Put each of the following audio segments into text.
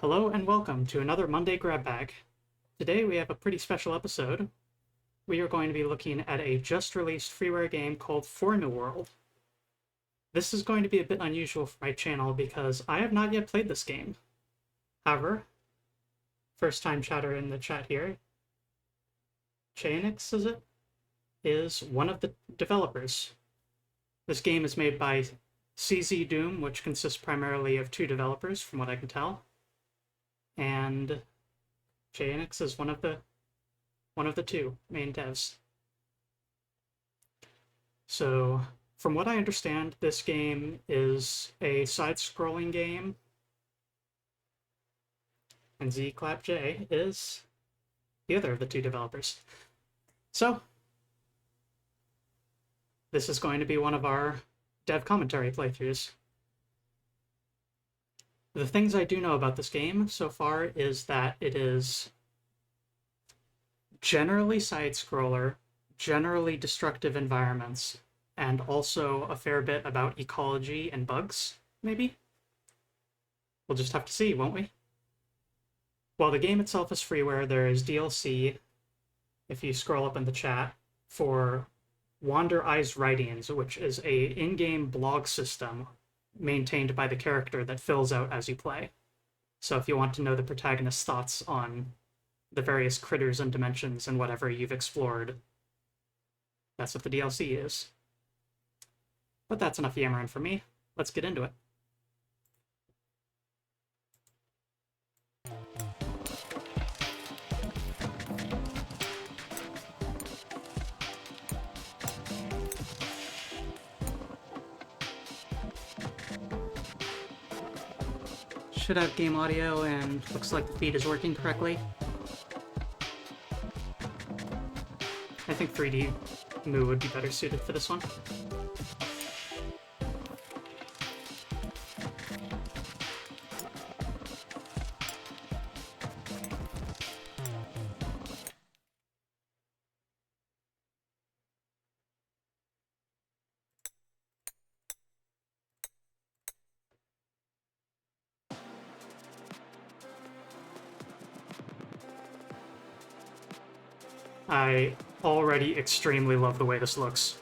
Hello and welcome to another Monday Grab Bag. Today we have a pretty special episode. We are going to be looking at a just-released freeware game called FOURMIWORLD. This is going to be a bit unusual for my channel because I have not yet played this game. However, first-time chatter in the chat here, Chainix, is one of the developers. This game is made by CZ Doom, which consists primarily of two developers, from what I can tell. And JNX is one of the two main devs. So, from what I understand, this game is a side-scrolling game, and ZClapJ is the other of the two developers. So, this is going to be one of our dev commentary playthroughs. The things I do know about this game so far is that it is generally side-scroller, generally destructive environments, and also a fair bit about ecology and bugs, maybe? We'll just have to see, won't we? While the game itself is freeware, there is DLC, if you scroll up in the chat, for Wander Eyes Writings, which is a in-game blog system maintained by the character that fills out as you play. So if you want to know the protagonist's thoughts on the various critters and dimensions and whatever you've explored, that's what the DLC is. But that's enough yammering for me. Let's get into it. Should have game audio, and looks like the feed is working correctly. I think 3D Moo would be better suited for this one. I already extremely love the way this looks.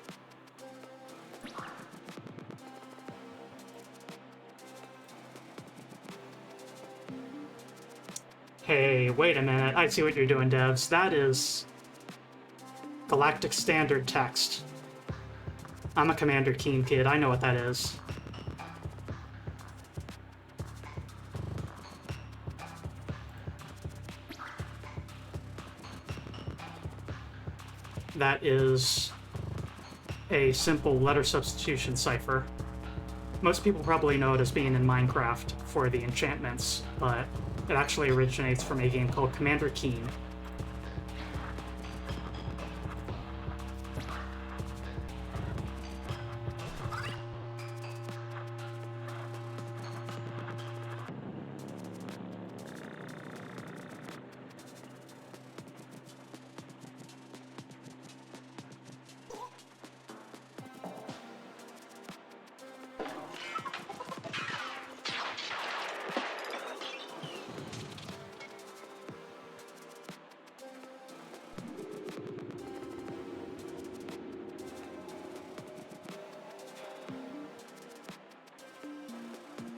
Hey, wait a minute. I see what you're doing, devs. That is Galactic Standard text. I'm a Commander Keen kid. I know what that is. That is a simple letter substitution cipher. Most people probably know it as being in Minecraft for the enchantments, but it actually originates from a game called Commander Keen.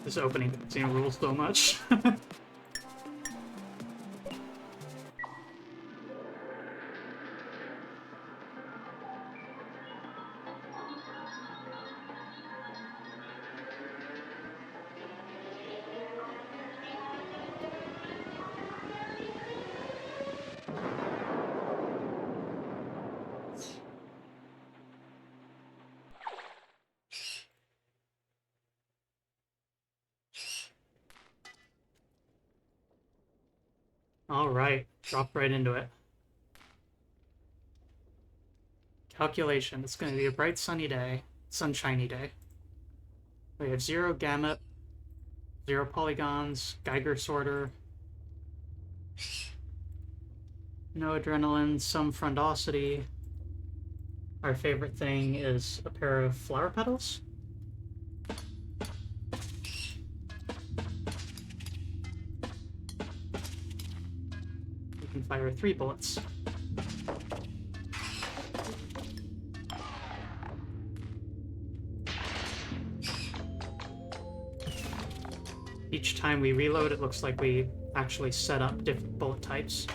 This opening cutscene rules so much. Alright, drop right into it. Calculation. It's going to be a bright sunny day. Sunshiny day. We have 0 gamut, 0 polygons, Geiger sorter, no adrenaline, some frondosity. Our favorite thing is a pair of flower petals. and fire 3 bullets. Each time we reload, it looks like we actually set up different bullet types.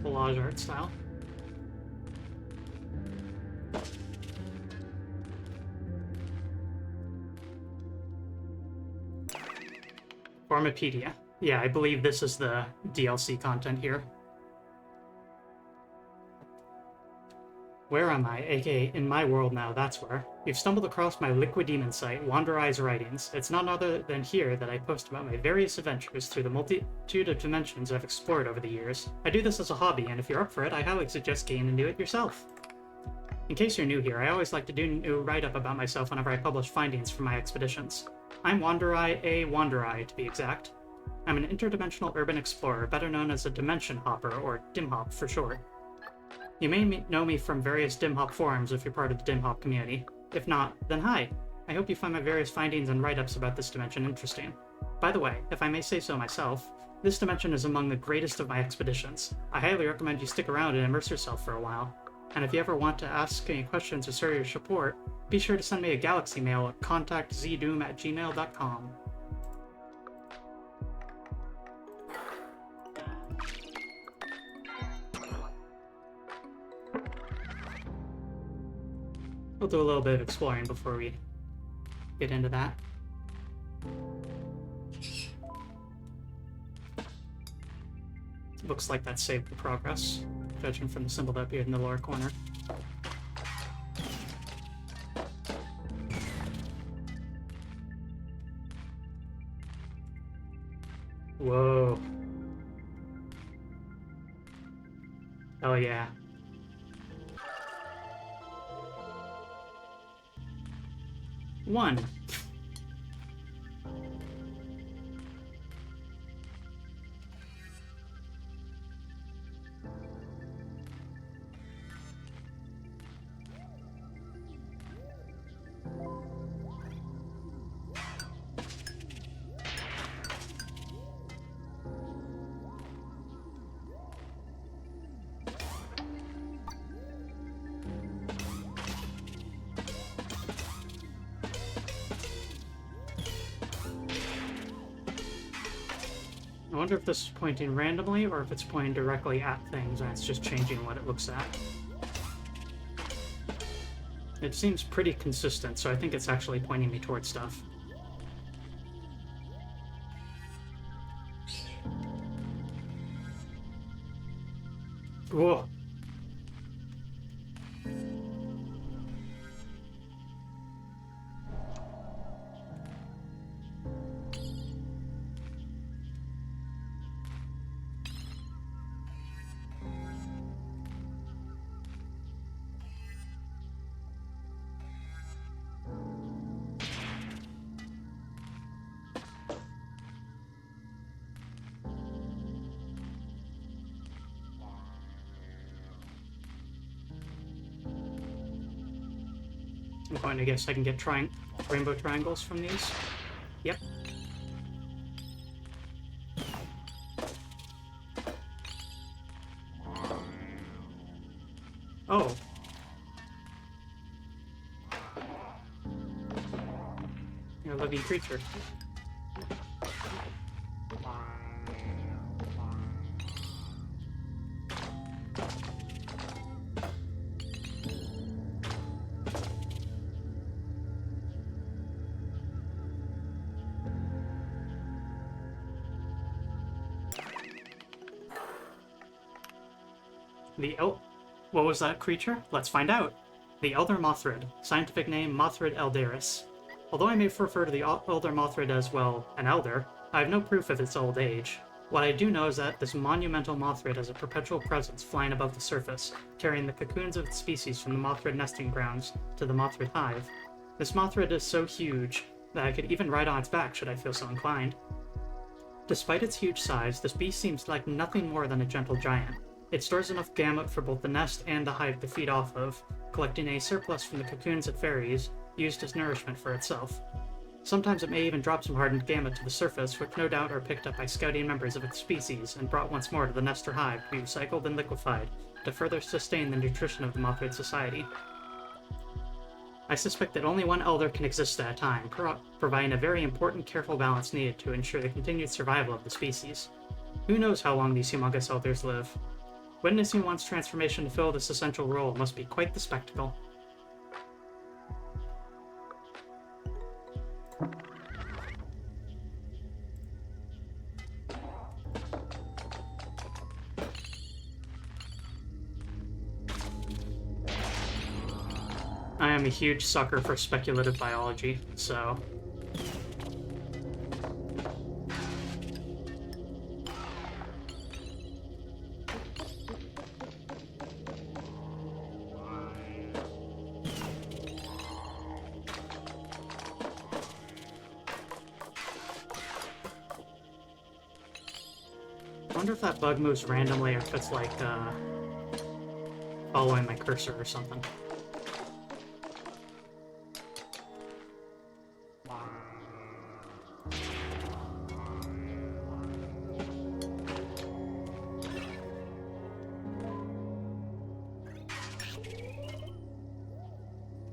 Collage art style. Formipedia. Yeah, I believe this is the DLC content here. Where am I? AKA, in my world now, that's where. You've stumbled across my Liquid Demon site, Wander Eye's writings. It's none other than here that I post about my various adventures through the multitude of dimensions I've explored over the years. I do this as a hobby, and if you're up for it, I highly suggest getting into it yourself. In case you're new here, I always like to do a new write-up about myself whenever I publish findings from my expeditions. I'm Wander Eye, a Wander Eye, to be exact. I'm an interdimensional urban explorer, better known as a dimension hopper, or DimHop for short. You may know me from various DimHop forums if you're part of the DimHop community. If not, then hi! I hope you find my various findings and write-ups about this dimension interesting. By the way, if I may say so myself, this dimension is among the greatest of my expeditions. I highly recommend you stick around and immerse yourself for a while. And if you ever want to ask any questions or share your support, be sure to send me a galaxy mail at contactzdum@gmail.com. We'll do a little bit of exploring before we get into that. Looks like that saved the progress, judging from the symbol that appeared in the lower corner. Whoa. Oh yeah. One. I wonder if this is pointing randomly or if it's pointing directly at things and it's just changing what it looks at. It seems pretty consistent, so I think it's actually pointing me towards stuff. Whoa. I'm going to guess I can get rainbow triangles from these. Yep. Oh. You're a living creature. What was that creature? Let's find out. The Elder Mothrid. Scientific name, Mothrid elderis. Although I may refer to the Elder Mothrid as, well, an elder, I have no proof of its old age. What I do know is that this monumental Mothrid has a perpetual presence flying above the surface, carrying the cocoons of its species from the Mothrid nesting grounds to the Mothrid hive. This Mothrid is so huge that I could even ride on its back should I feel so inclined. Despite its huge size, this beast seems like nothing more than a gentle giant. It stores enough gamete for both the nest and the hive to feed off of, collecting a surplus from the cocoons it ferries, used as nourishment for itself. Sometimes it may even drop some hardened gamete to the surface, which no doubt are picked up by scouting members of its species and brought once more to the nest or hive to be recycled and liquefied to further sustain the nutrition of the Mothrid society. I suspect that only one elder can exist at a time, providing a very important careful balance needed to ensure the continued survival of the species. Who knows how long these humongous elders live? Witnessing one's transformation to fill this essential role must be quite the spectacle. I am a huge sucker for speculative biology, so... I wonder if that bug moves randomly or if it's like, following my cursor or something.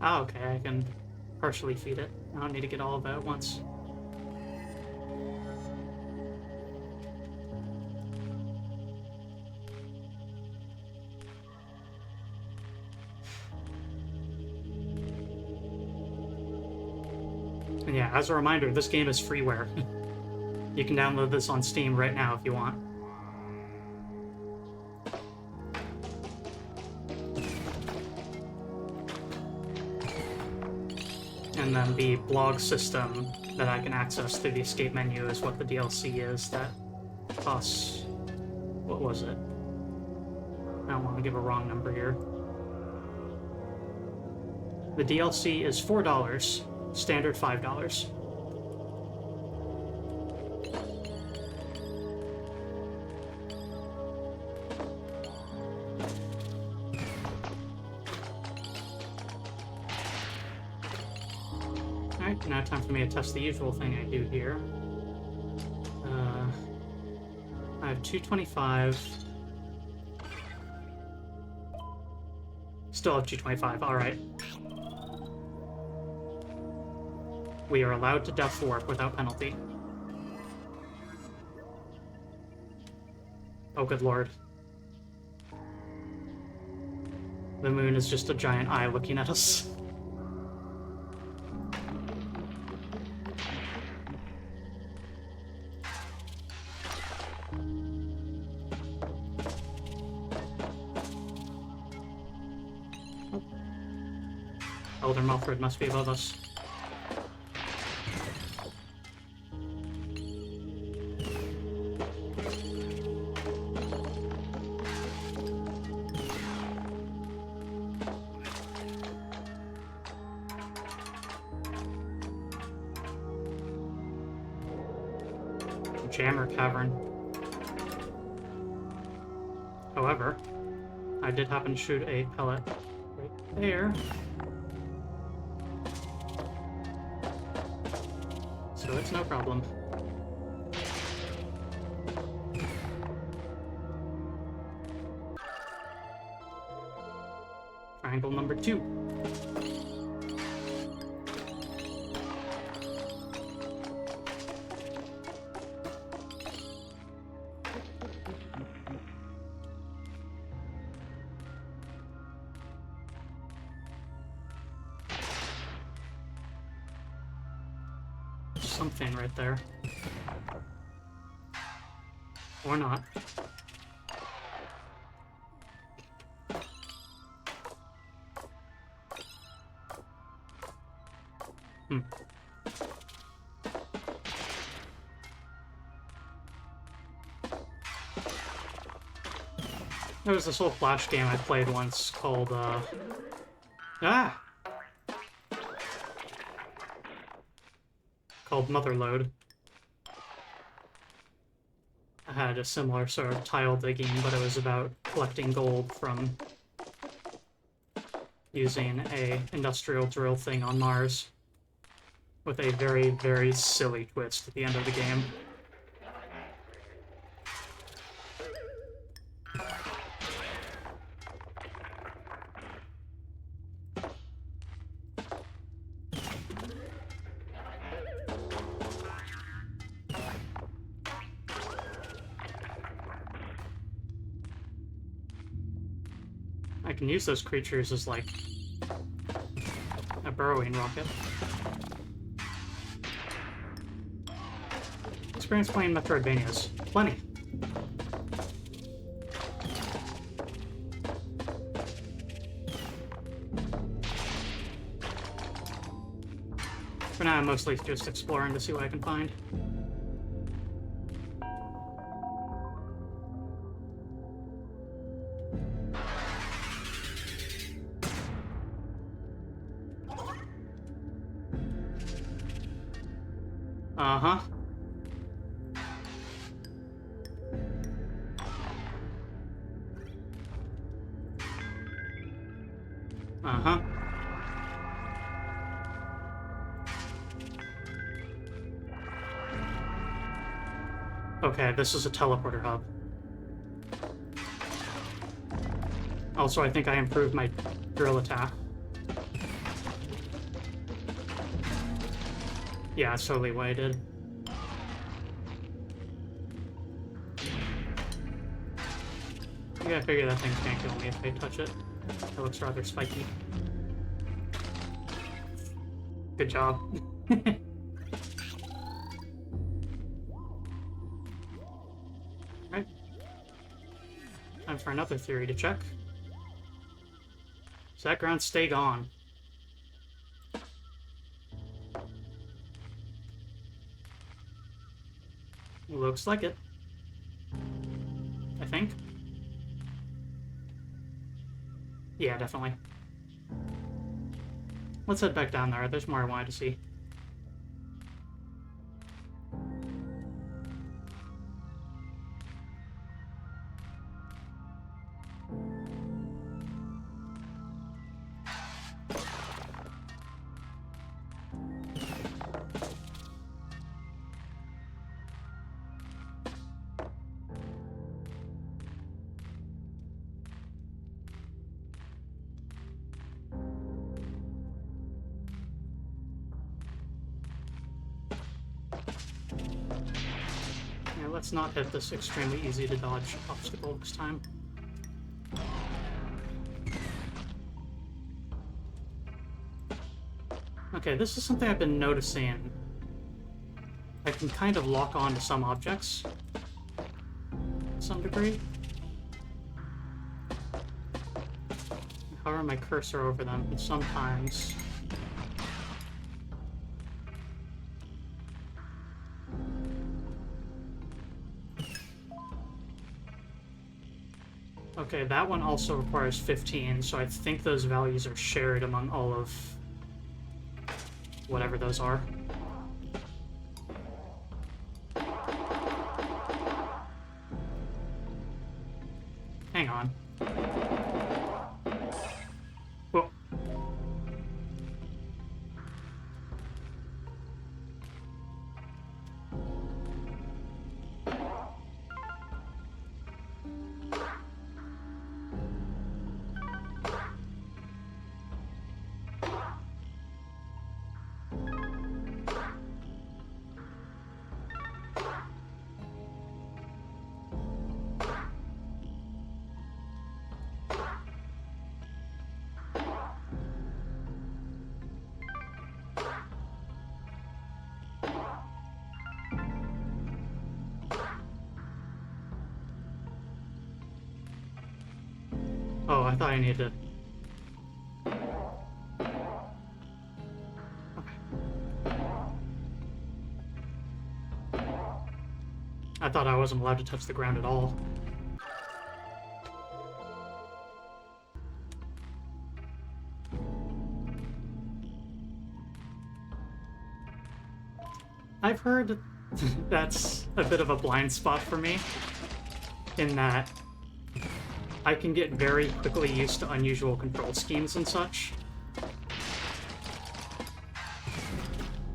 Oh, okay, I can partially feed it. I don't need to get all of it at once. And yeah, as a reminder, this game is freeware. You can download this on Steam right now if you want. And then the blog system that I can access through the escape menu is what the DLC is that costs... what was it? I don't want to give a wrong number here. The DLC is $4, standard $5. Alright, now time for me to test the usual thing I do here. I have 225. Still have 225, alright. We are allowed to death warp without penalty. Oh, good lord. The moon is just a giant eye looking at us. Elder Mothrid must be above us. Jammer Cavern. However, I did happen to shoot a pellet right there. So it's no problem. Triangle number 2. Something right there. Or not. Hmm. There was this little Flash game I played once called, called Motherload. I had a similar sort of tile digging, but it was about collecting gold from using a industrial drill thing on Mars, with a very, very silly twist at the end of the game. I can use those creatures as, like, a burrowing rocket. Experience playing Metroidvanias. Plenty. For now, I'm mostly just exploring to see what I can find. Uh-huh. Uh-huh. Okay, this is a teleporter hub. Also, I think I improved my drill attack. Yeah, that's totally what I did. I gotta figure that thing can't kill me if I touch it. It looks rather spiky. Good job. Right. Time for another theory to check. Does that ground stay gone? Looks like it. I think. Yeah, definitely. Let's head back down there. There's more I wanted to see. Let's not hit this extremely easy to dodge obstacle this time. Okay, this is something I've been noticing. I can kind of lock on to some objects to some degree. I hover my cursor over them, and sometimes okay, that one also requires 15, so I think those values are shared among all of whatever those are. Hang on. Whoa. Oh, I thought I needed to... Okay. thought I wasn't allowed to touch the ground at all. I've heard that's a bit of a blind spot for me, in that I can get very quickly used to unusual control schemes and such.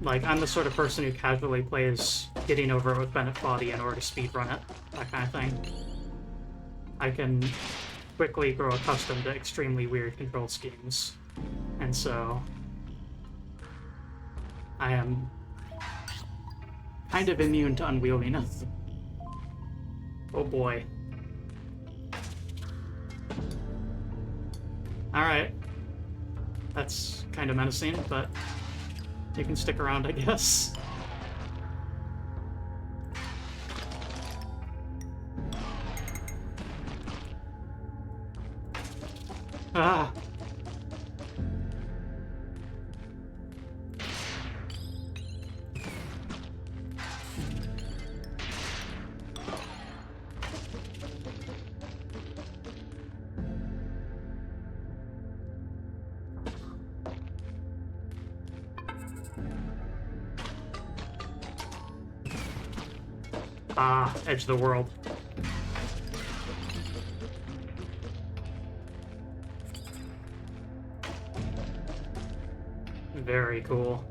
Like, I'm the sort of person who casually plays getting over it with Bennett Body in order to speedrun it, that kind of thing. I can quickly grow accustomed to extremely weird control schemes, and so I am kind of immune to unwieldiness. Oh boy. Alright. That's kind of menacing, but you can stick around, I guess. Ah! Ah, edge of the world. Very cool.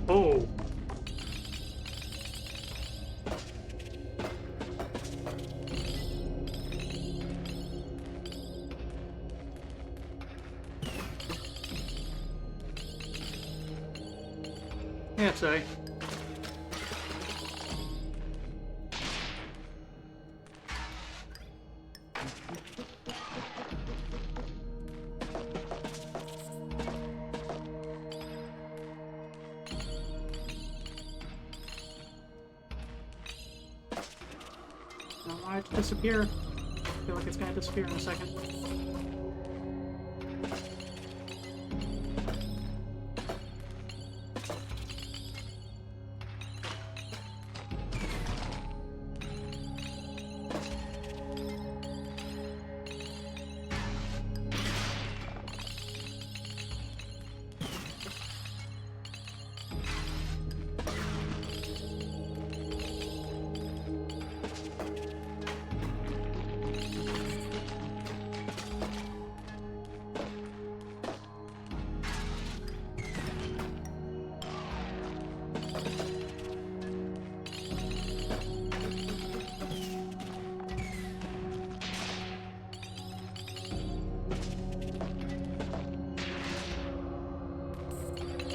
Oh. Yeah, sorry. Why did it disappear? I feel like it's gonna disappear in a second.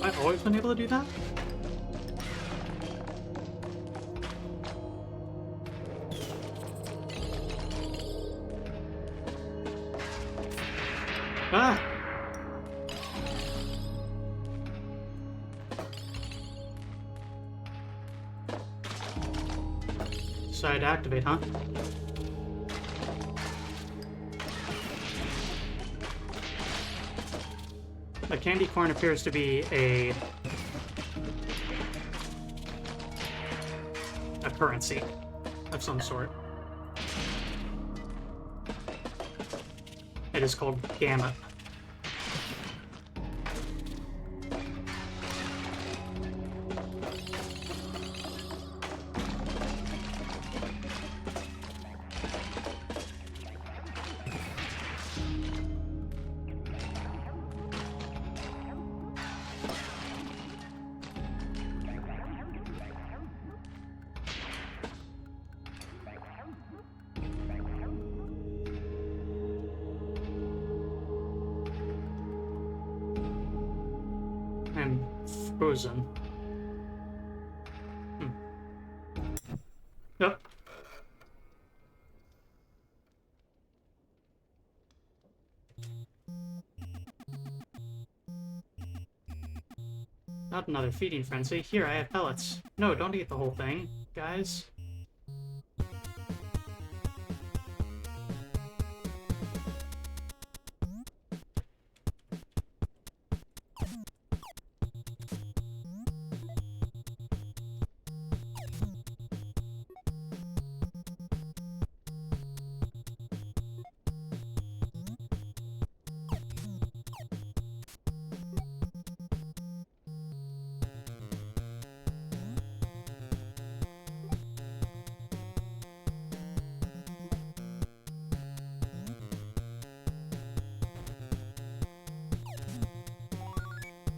I've always been able to do that? Ah! Decided to activate, huh? The candy corn appears to be a currency of some sort. It is called Gamma. Frozen. Yep. Not another feeding frenzy. Here, I have pellets. No, don't eat the whole thing, guys.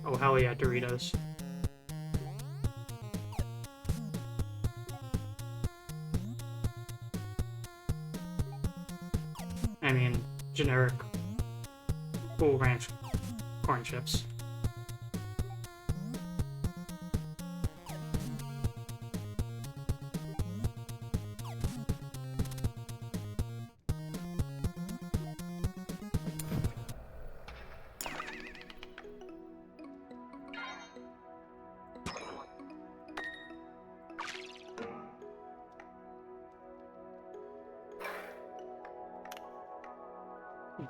Oh, hell yeah, Doritos. I mean, generic Cool Ranch corn chips.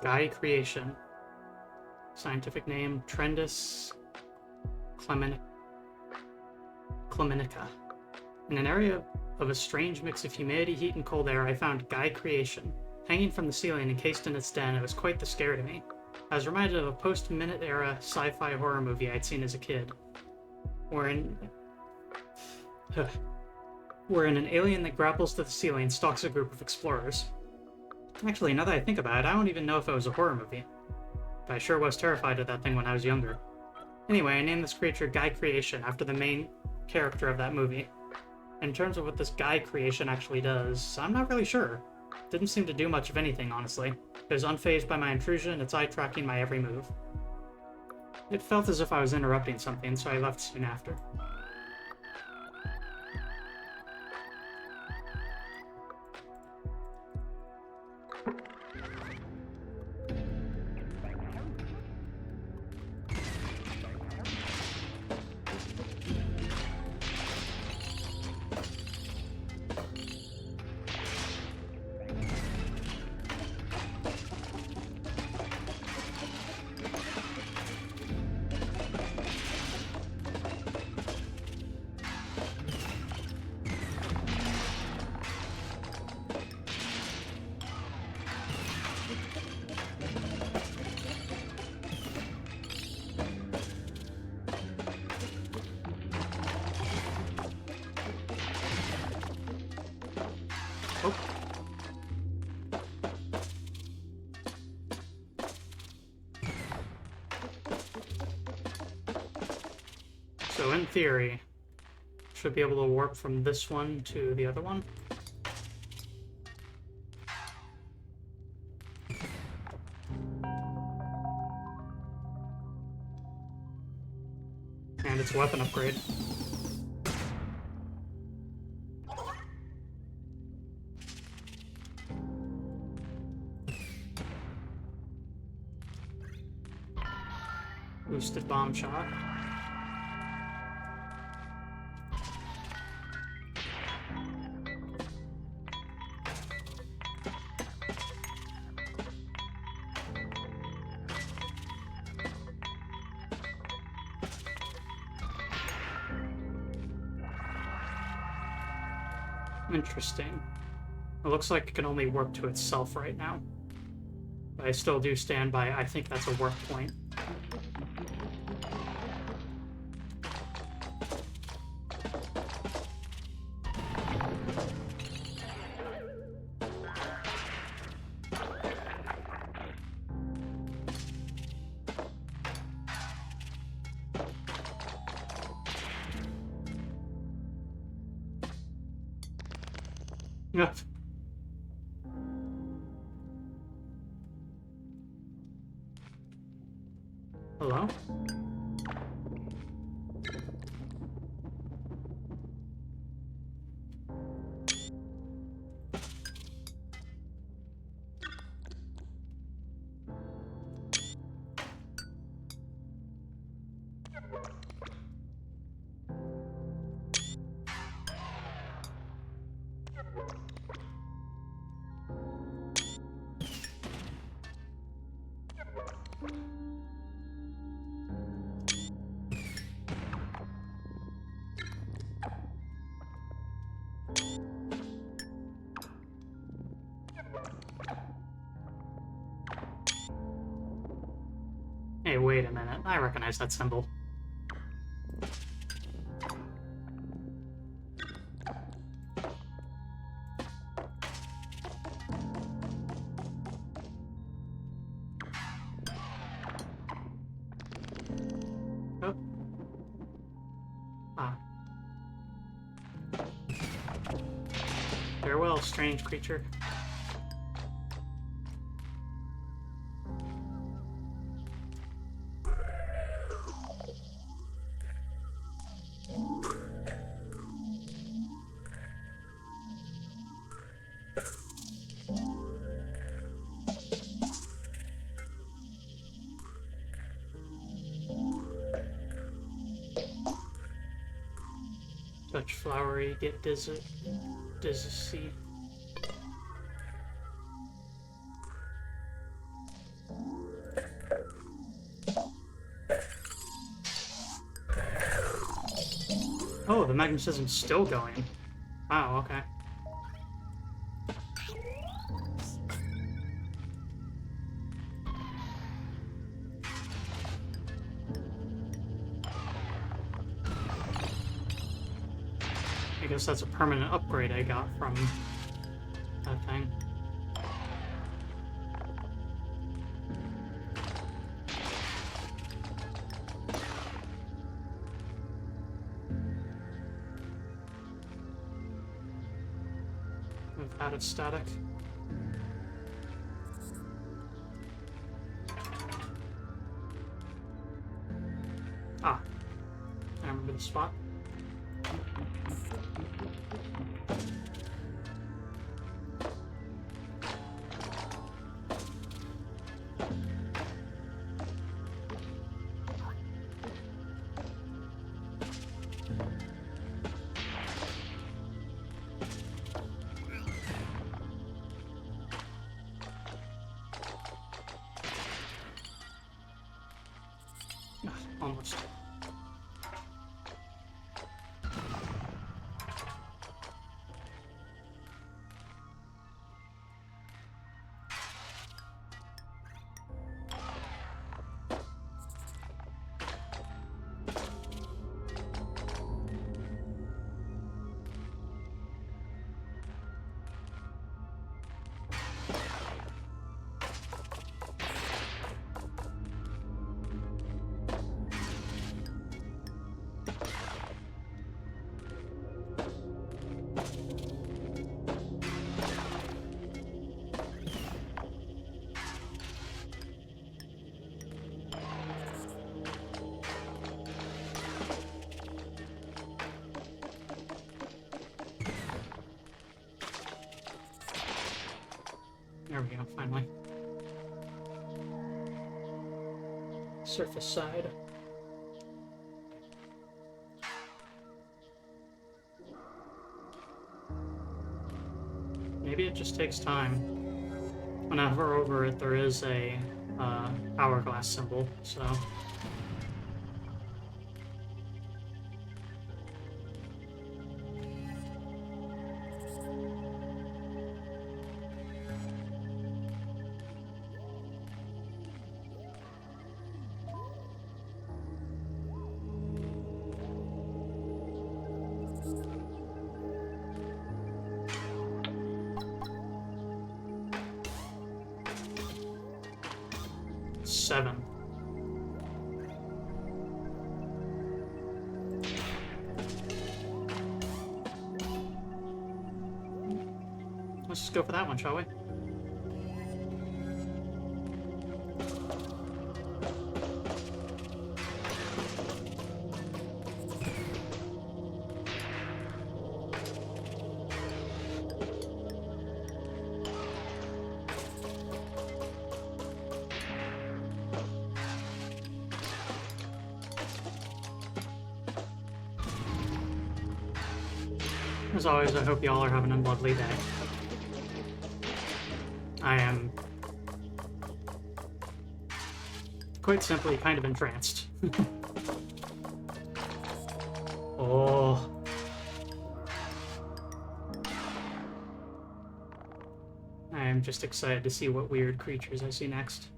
Guy creation. Scientific name, Trendus clemenica. In an area of a strange mix of humidity, heat, and cold air, I found Guy creation. Hanging from the ceiling, encased in its den, it was quite the scare to me. I was reminded of a post-minute era sci-fi horror movie I'd seen as a kid, wherein an alien that grapples to the ceiling stalks a group of explorers. Actually, now that I think about it, I don't even know if it was a horror movie. But I sure was terrified of that thing when I was younger. Anyway, I named this creature Guy Creation after the main character of that movie. In terms of what this Guy Creation actually does, I'm not really sure. Didn't seem to do much of anything, honestly. It was unfazed by my intrusion, its eye tracking my every move. It felt as if I was interrupting something, so I left soon after. Oh. So in theory, should be able to warp from this one to the other one. And it's a weapon upgrade. Boosted bomb shot. Interesting. It looks like it can only warp to itself right now. But I still do stand by, I think that's a warp point. Yeah. Hello? Hey, wait a minute. I recognize that symbol. Oh. Ah. Farewell, strange creature. Touch flowery, get dizzy. Oh, the magnetism's still going. Wow, okay. I guess that's a permanent upgrade I got from that thing. Move out of static. Ah, I remember the spot. Almost. There we go, finally. Surface side. Maybe it just takes time. When I hover over it, there is a hourglass symbol, so... Seven. Let's just go for that one, shall we? As always, I hope y'all are having a lovely day. I am quite simply kind of entranced. Oh. I am just excited to see what weird creatures I see next.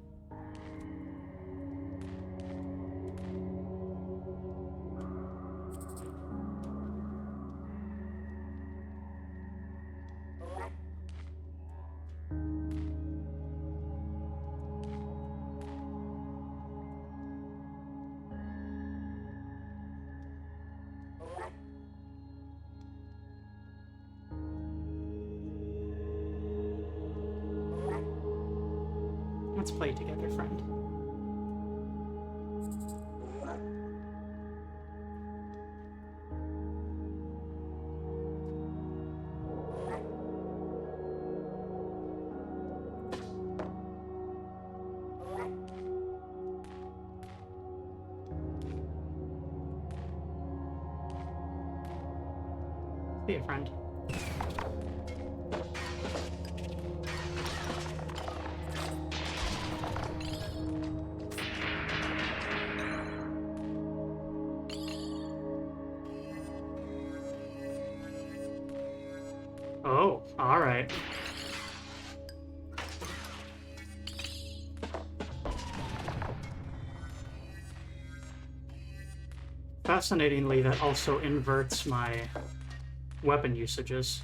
Let's play together, friend. See ya, friend. Oh, alright. Fascinatingly, that also inverts my weapon usages.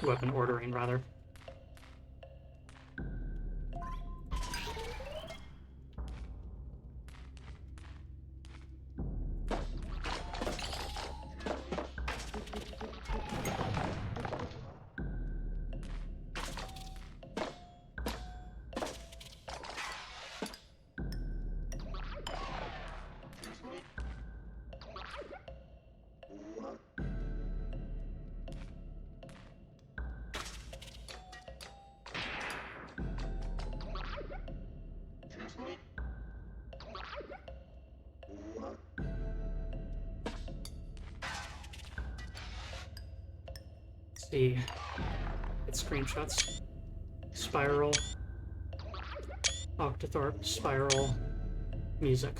Weapon ordering, rather. See, it's screenshots. Spiral, Octothorpe, Spiral, music.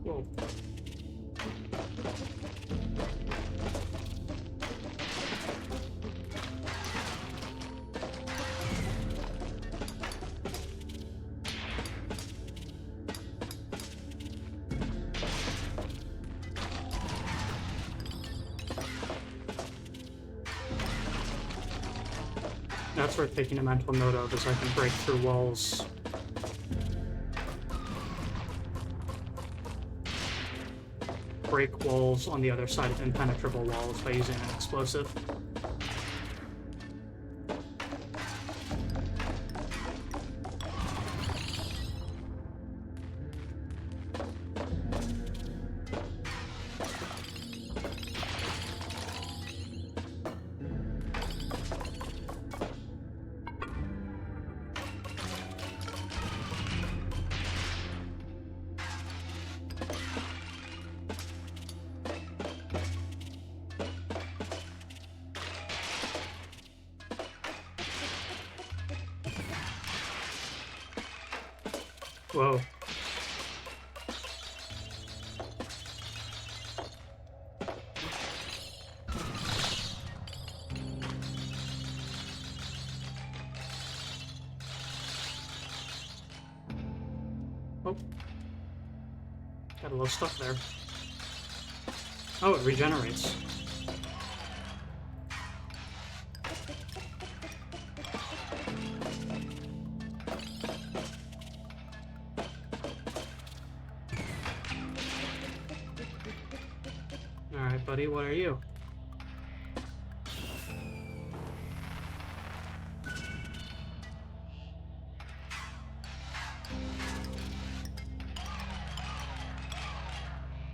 Whoa. That's worth taking a mental note of, as I can break through walls. Break walls on the other side of impenetrable walls by using an explosive. Whoa. Oh. Got a little stuff there. Oh, it regenerates. Alright, buddy, what are you?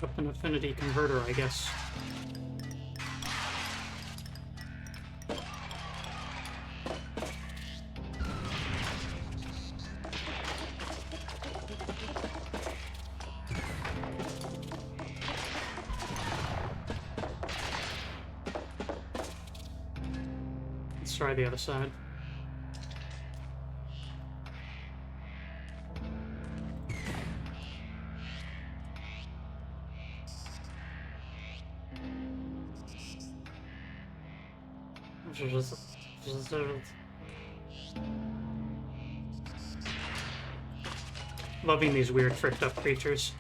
Up an affinity converter, I guess. Let's try the other side. Loving these weird fricked up creatures.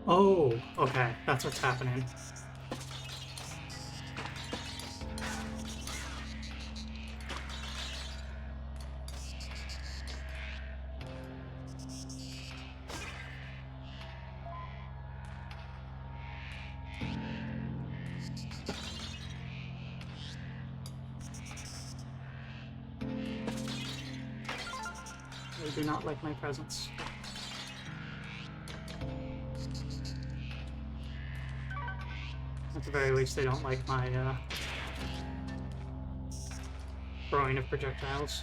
Oh, okay, that's what's happening. They do not like my presence. At the very least, they don't like my throwing of projectiles.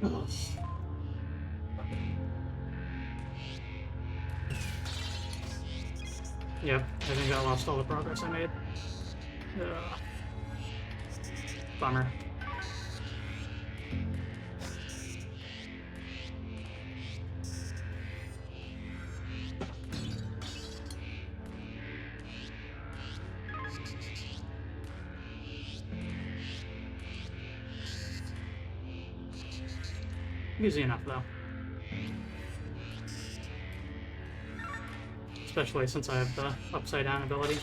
Ugh. Yep, I think I lost all the progress I made. Ugh. Bummer. Easy enough, though. Especially since I have the upside down ability.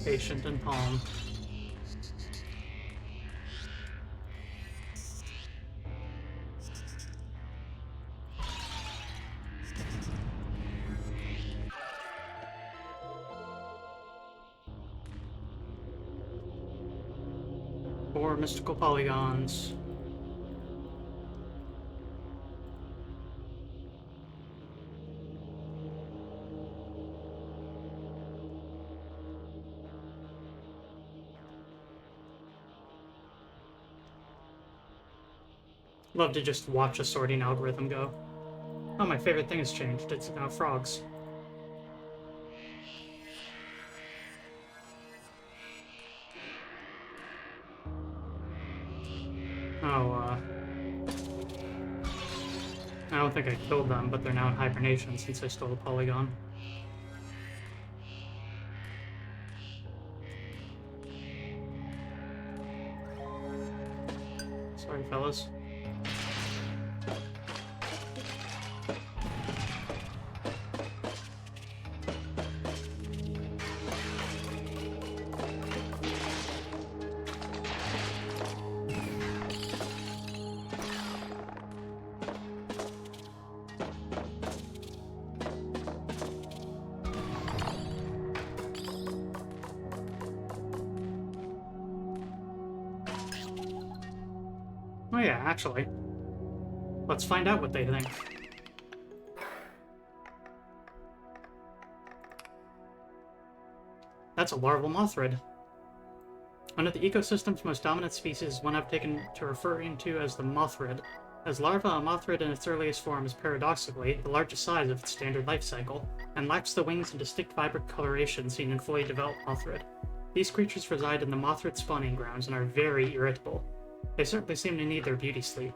Patient and calm. Four mystical polygons. Love to just watch a sorting algorithm go. Oh, my favorite thing has changed. It's now frogs. Oh, I don't think I killed them, but they're now in hibernation since I stole a polygon. Sorry, fellas. Oh yeah, actually. Let's find out what they think. That's a larval mothrid. One of the ecosystem's most dominant species, one I've taken to referring to as the mothrid. As larva, a mothrid in its earliest form is paradoxically the largest size of its standard life cycle, and lacks the wings and distinct vibrant coloration seen in fully developed mothrid. These creatures reside in the mothrid spawning grounds and are very irritable. They certainly seem to need their beauty sleep.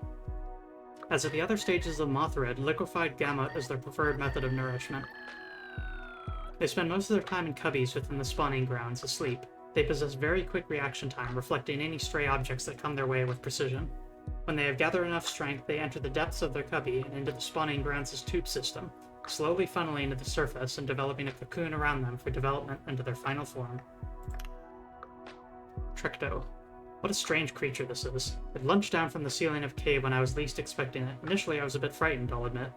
As at the other stages of the mothrid, liquefied gamut is their preferred method of nourishment. They spend most of their time in cubbies within the spawning grounds, asleep. They possess very quick reaction time, reflecting any stray objects that come their way with precision. When they have gathered enough strength, they enter the depths of their cubby and into the spawning grounds' tube system, slowly funneling to the surface and developing a cocoon around them for development into their final form. Trecto. What a strange creature this is. It lunged down from the ceiling of a cave when I was least expecting it. Initially, I was a bit frightened, I'll admit.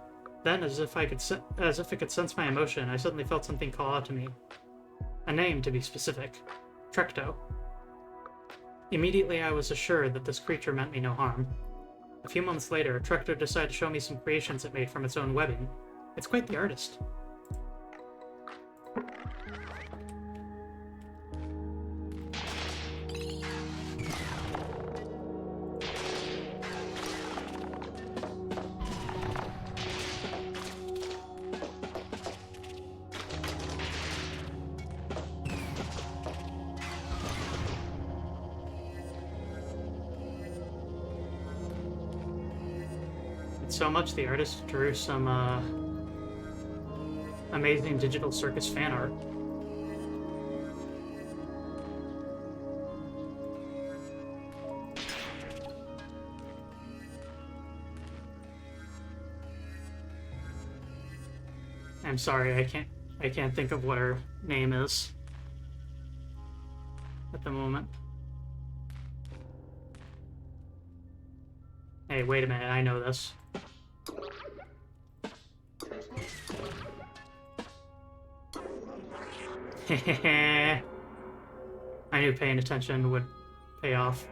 Then, as if it could sense my emotion, I suddenly felt something call out to me. A name, to be specific. Trecto. Immediately, I was assured that this creature meant me no harm. A few months later, Trecto decided to show me some creations it made from its own webbing. It's quite the artist. So much the artist drew some amazing digital circus fan art. I'm sorry, I can't think of what her name is at the moment. Hey, wait a minute, I know this. I knew paying attention would pay off.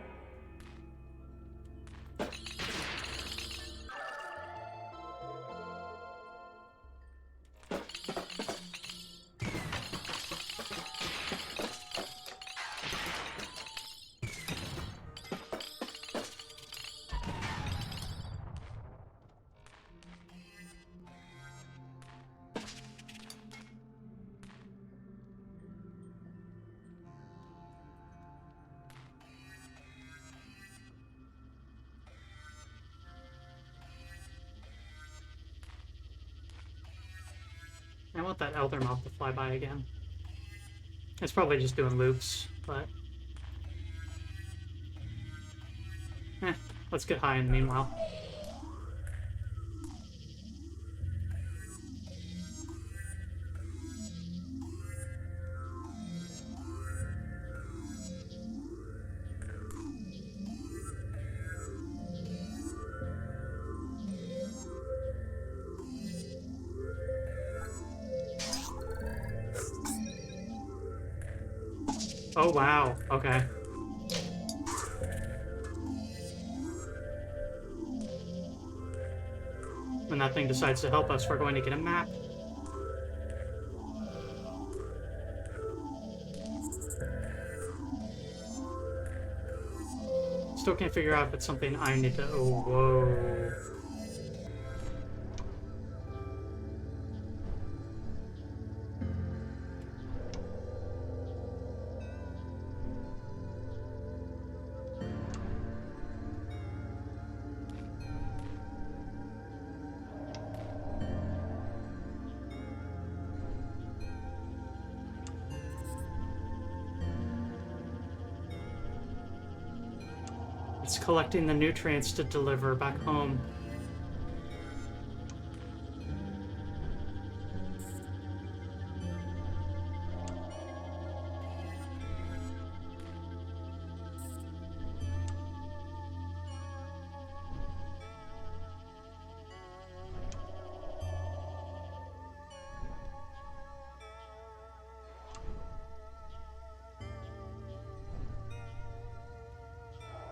I want that elder moth to fly by again. It's probably just doing loops, but... let's get high in the meanwhile. Oh wow, okay. When that thing decides to help us, we're going to get a map. Still can't figure out if it's something I need to... Oh, whoa. It's collecting the nutrients to deliver back home.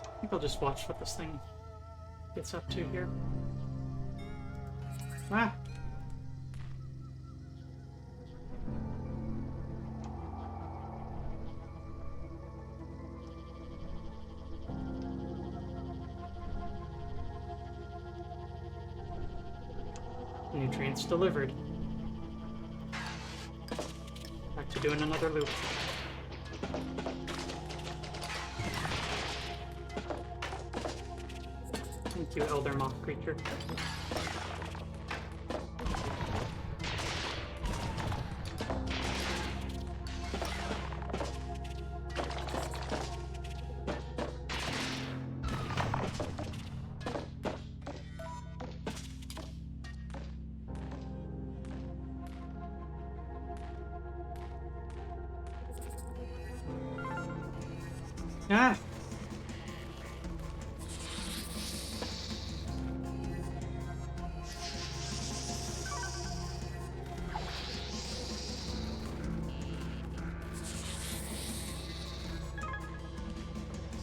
I think I'll just watch what this thing gets up to here. Ah! Nutrients delivered. Back to doing another loop. Thank you, Elder Moth Creature. Ah!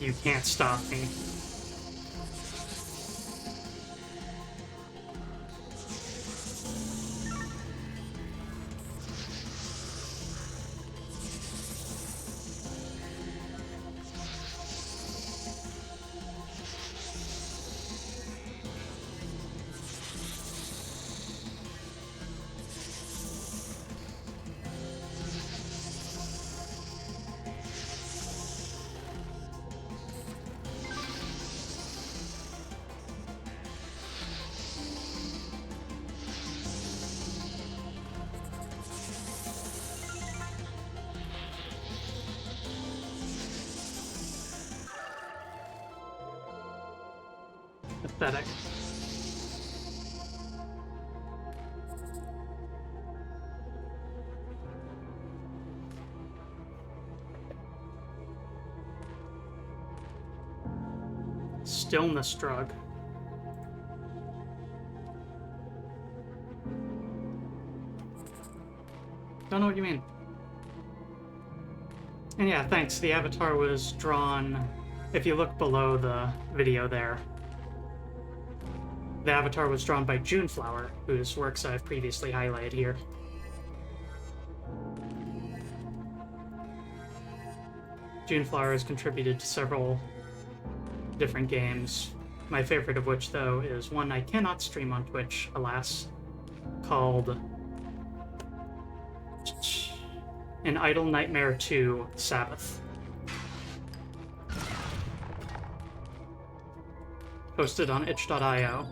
You can't stop me. Pathetic. Stillness drug. Don't know what you mean. And yeah, thanks. The avatar was drawn, if you look below the video there, the avatar was drawn by Juneflower, whose works I've previously highlighted here. Juneflower has contributed to several different games, my favorite of which, though, is one I cannot stream on Twitch, alas, called An Idle Nightmare 2 Sabbath. Posted on itch.io.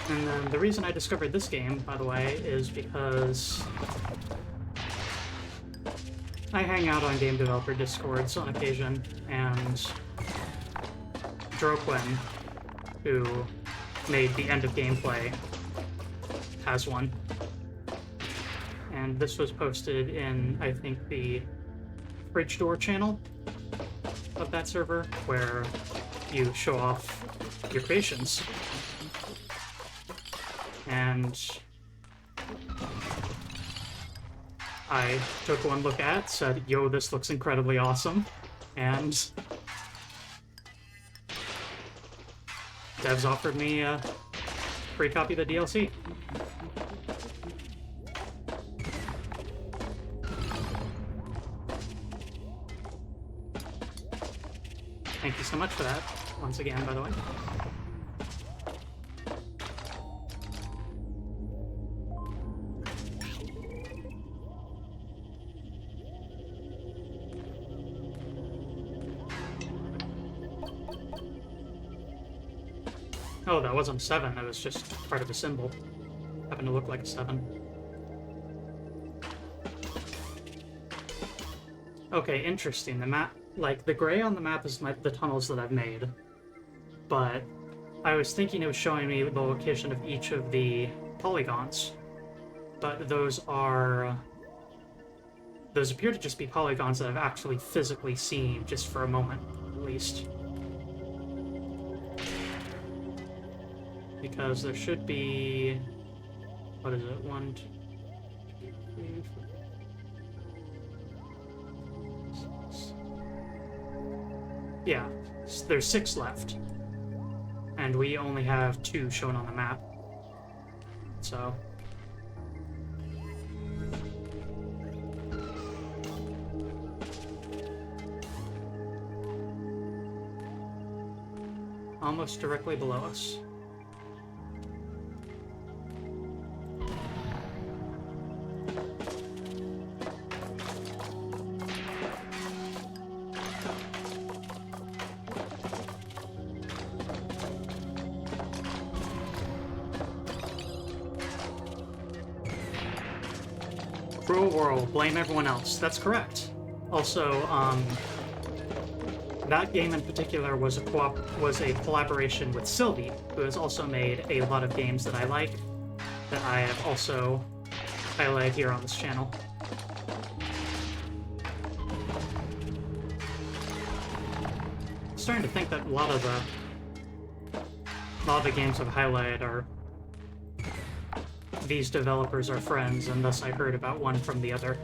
And then the reason I discovered this game, by the way, is because I hang out on game developer discords on occasion, and Droquin, who made the end of gameplay, has one. And this was posted in, I think, the Fridge Door channel of that server, where you show off your creations. And I took one look at, said, yo, this looks incredibly awesome, and devs offered me a free copy of the DLC. Thank you so much for that, once again, by the way. Oh, that wasn't a 7, that was just part of the symbol. Happened to look like a 7. Okay, interesting. The map, like, the gray on the map is the tunnels that I've made. But I was thinking it was showing me the location of each of the polygons. but those appear to just be polygons that I've actually physically seen just for a moment, at least. Because there should be... what is it? 1, 2, 3, 4, 6. Yeah, there's 6 left. And we only have 2 shown on the map. So... almost directly below us. Cruel World, blame everyone else. That's correct. Also, that game in particular was a collaboration with Sylvie, who has also made a lot of games that I like, that I have also highlighted here on this channel. I'm starting to think that a lot of the games I've highlighted are these developers are friends, and thus I heard about one from the other.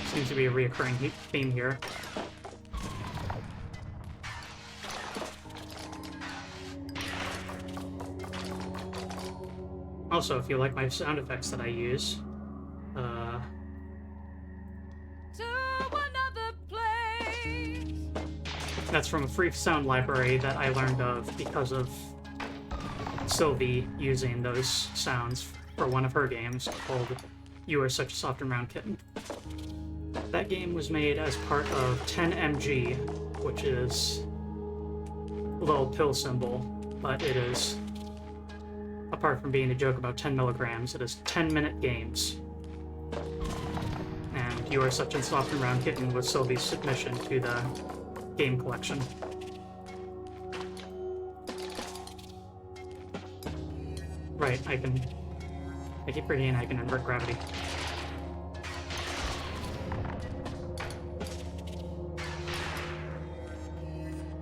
Seems to be a reoccurring theme here. Also, if you like my sound effects that I use, that's from a free sound library that I learned of because of Sylvie using those sounds for one of her games called You Are Such a Soft and Round Kitten. That game was made as part of 10mg, which is a little pill symbol, but it is, apart from being a joke about 10 milligrams, it is 10-minute games. And You Are Such a Soft and Round Kitten was Sylvie's submission to the game collection. Right, I keep reading I can invert gravity.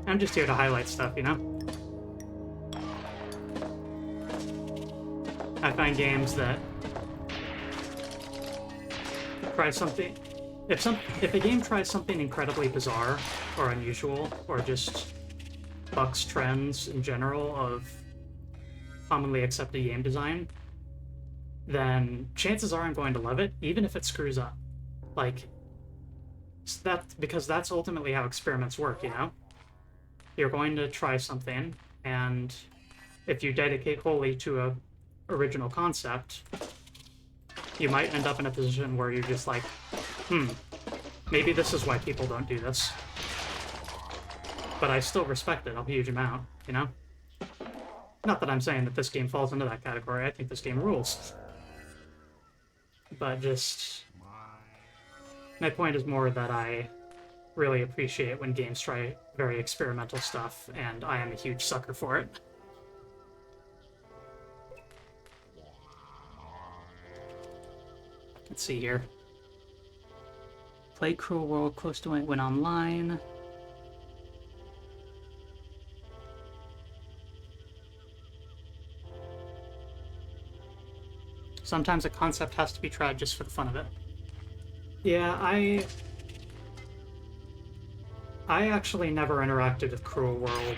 I'm just here to highlight stuff, you know? I find games that try something... If a game tries something incredibly bizarre or unusual, or just bucks trends in general of commonly accepted game design, then chances are I'm going to love it, even if it screws up. Like, because that's ultimately how experiments work, you know? You're going to try something, and if you dedicate wholly to a original concept, you might end up in a position where you're just like, maybe this is why people don't do this. But I still respect it a huge amount, you know? Not that I'm saying that this game falls into that category, I think this game rules. But just... my point is more that I really appreciate when games try very experimental stuff, and I am a huge sucker for it. Let's see here. Play Cruel World close to when online. Sometimes a concept has to be tried just for the fun of it. Yeah, I actually never interacted with Cruel World,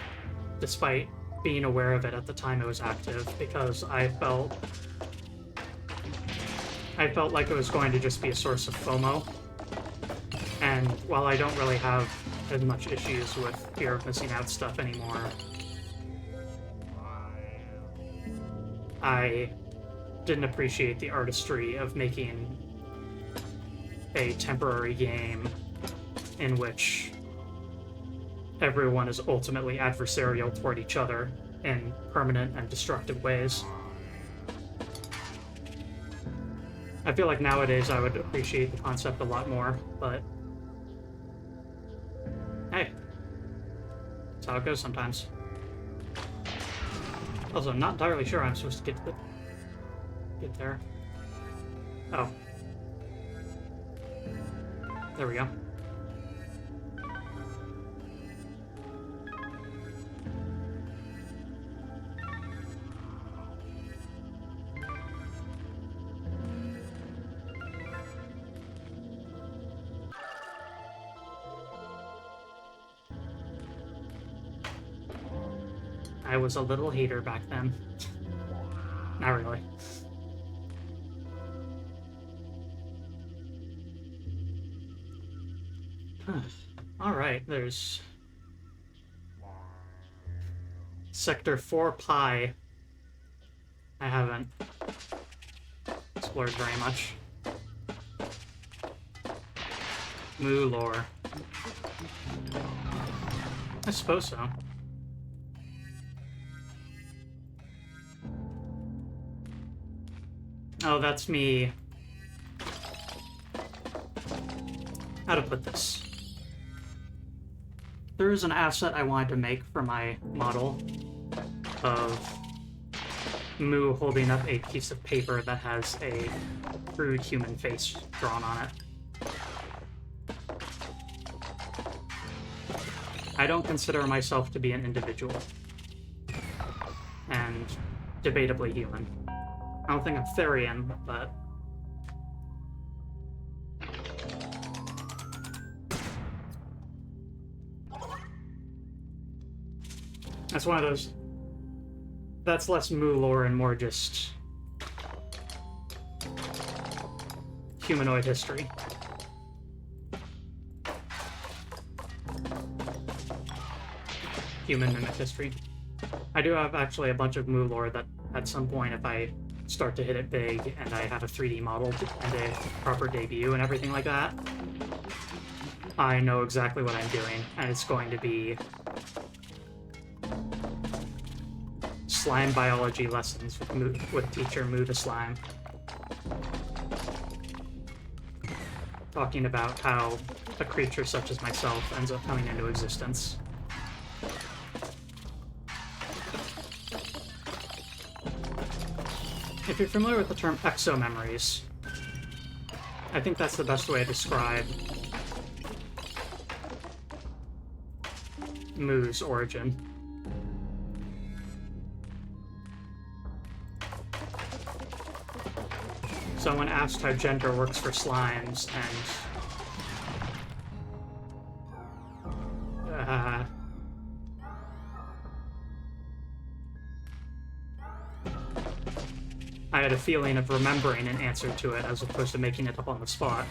despite being aware of it at the time it was active, because I felt like it was going to just be a source of FOMO. And while I don't really have as much issues with fear of missing out stuff anymore, I didn't appreciate the artistry of making a temporary game in which everyone is ultimately adversarial toward each other in permanent and destructive ways. I feel like nowadays I would appreciate the concept a lot more, but hey, that's how it goes sometimes. Also, I'm not entirely sure I'm supposed to get there. Oh. There we go. I was a little hater back then. Not really. Alright, there's Sector 4 Pi. I haven't explored very much. Moo lore. I suppose so. Oh, that's me. How to put this? There is an asset I wanted to make for my model of Moo holding up a piece of paper that has a crude human face drawn on it. I don't consider myself to be an individual. And debatably human. I don't think I'm Therian, but... That's one of those... That's less Moo lore and more just... humanoid history. Human mimic history. I do have actually a bunch of Moo lore that at some point, if I start to hit it big and I have a 3D model and a proper debut and everything like that, I know exactly what I'm doing, and it's going to be slime biology lessons with teacher Moo the Slime. Talking about how a creature such as myself ends up coming into existence. If you're familiar with the term exomemories, I think that's the best way to describe Moo's origin. Someone asked how gender works for slimes, and I had a feeling of remembering an answer to it as opposed to making it up on the spot.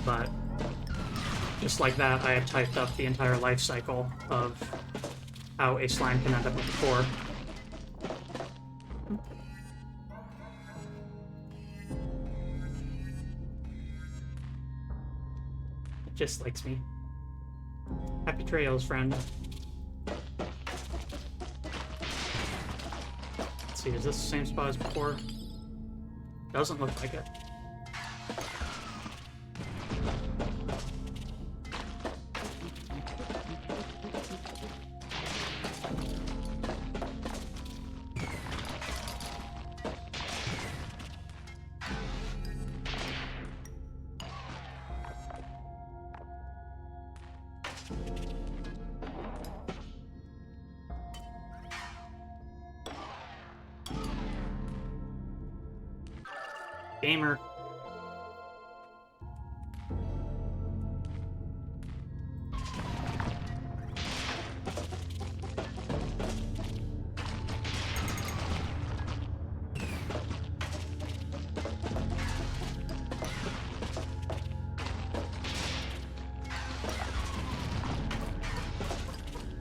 But just like that, I had typed up the entire life cycle of how a slime can end up with a core. It just likes me. Happy trails, friend. See, is this the same spot as before? Doesn't look like it. Gamer.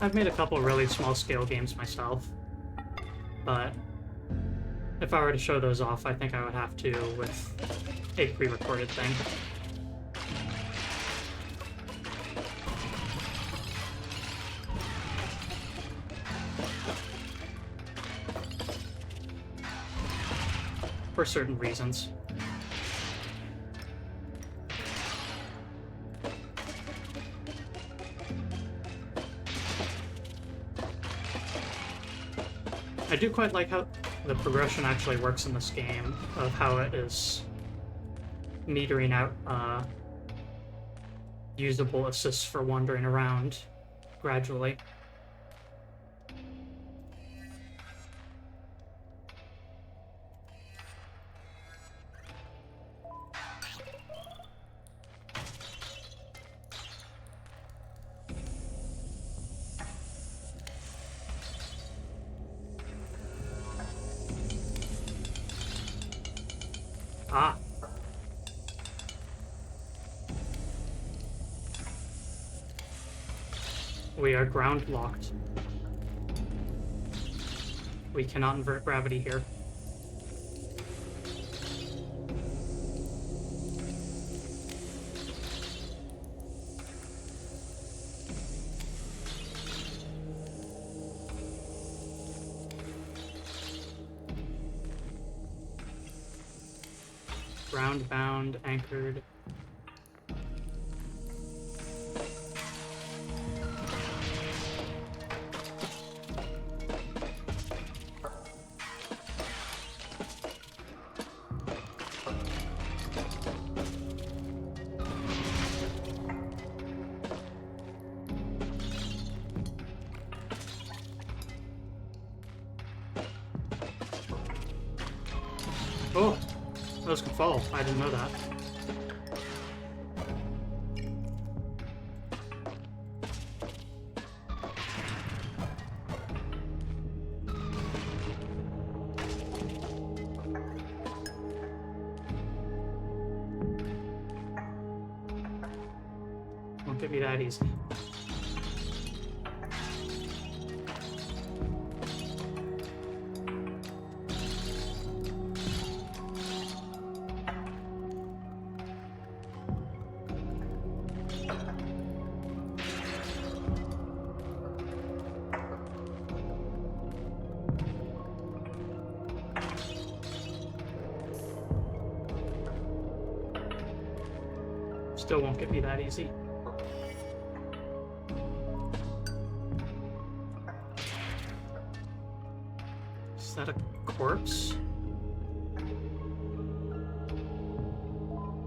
I've made a couple really small-scale games myself, but if I were to show those off, I think I would have to with a pre-recorded thing. For certain reasons. I do quite like how the progression actually works in this game, of how it is metering out usable assists for wandering around gradually. Ah. We are ground locked. We cannot invert gravity here. Ground bound, anchored. Oh, those can fall. I didn't know that. Won't get me that easy. Still won't get me that easy. Is that a corpse?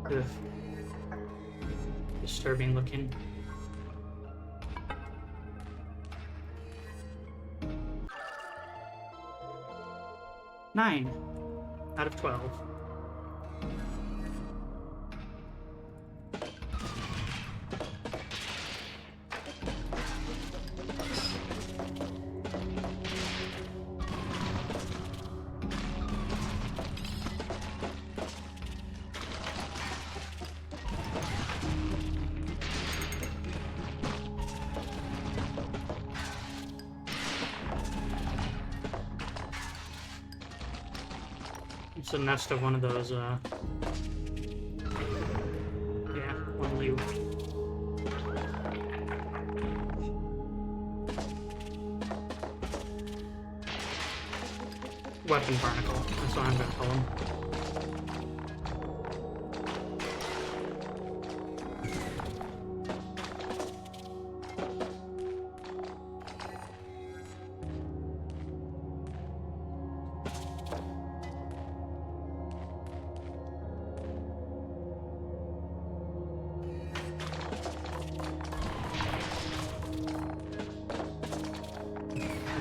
Ugh. Disturbing looking. Nine out of 12. It's a nest of one of those, yeah, one Liu. Weapon barnacle, that's what I'm gonna call him.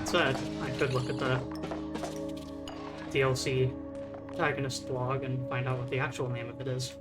Said, I could look at the DLC protagonist blog and find out what the actual name of it is.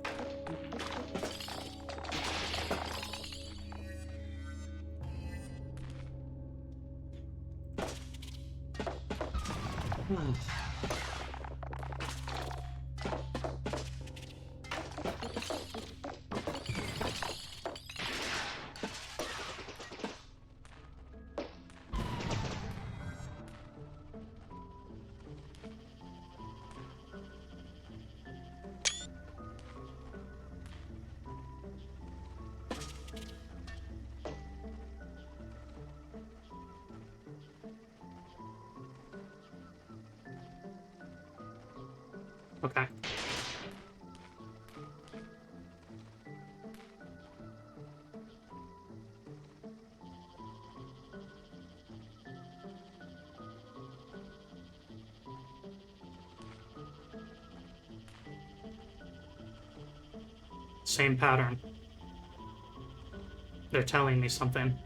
Okay. Same pattern. They're telling me something.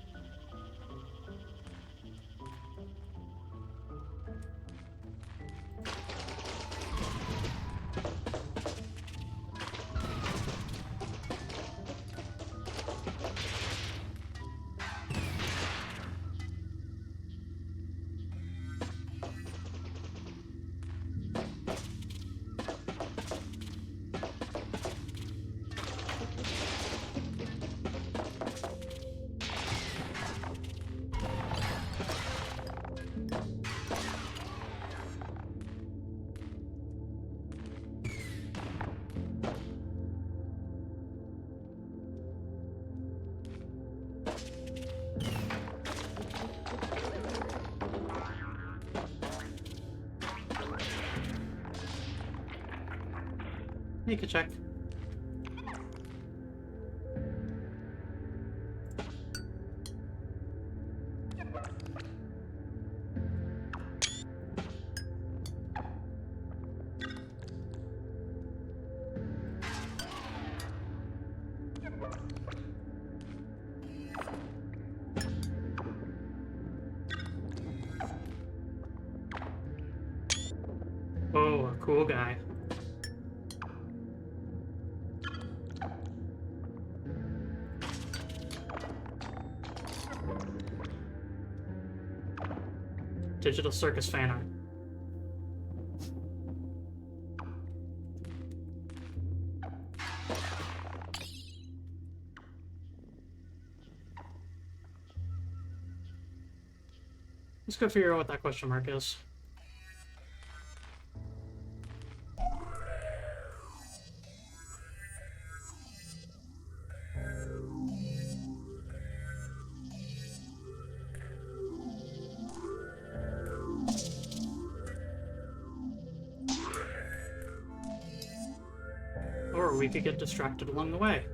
You can check. Oh, a cool guy. Digital circus fan art. Let's go figure out what that question mark is. Or we could get distracted along the way.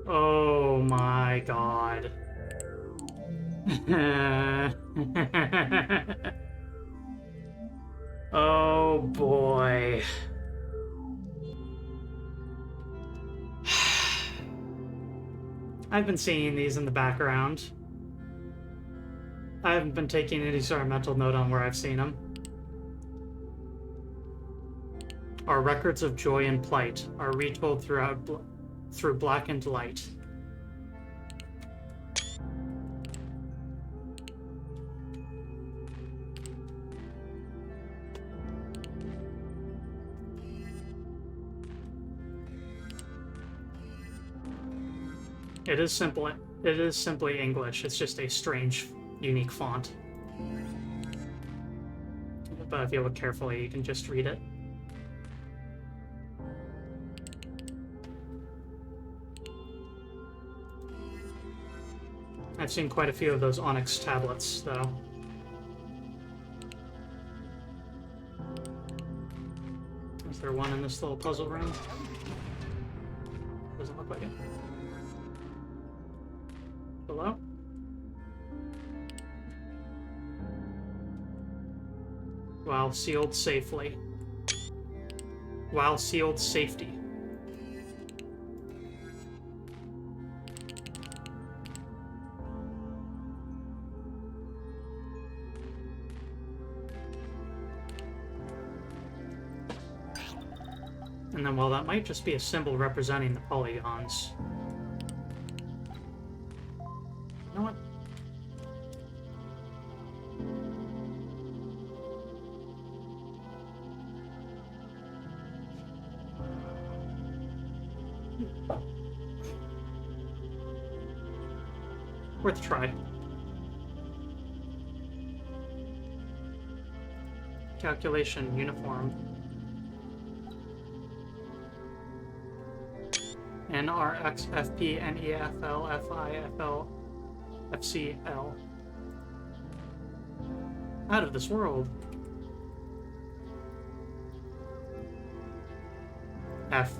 Oh my god. Oh boy. I've been seeing these in the background. I haven't been taking any sort of mental note on where I've seen them. Our records of joy and plight are retold through blackened light. It is simple. It is simply English. It's just a strange, unique font. But if you look carefully, you can just read it. I've seen quite a few of those onyx tablets, though. Is there one in this little puzzle room? Doesn't look like it. Hello? While sealed safely. While sealed safety. And then, well, that might just be a symbol representing the polygons. You know what? Worth a try. Calculation uniform. NRX FP NEFL FI FL FCL. Out of this world. F.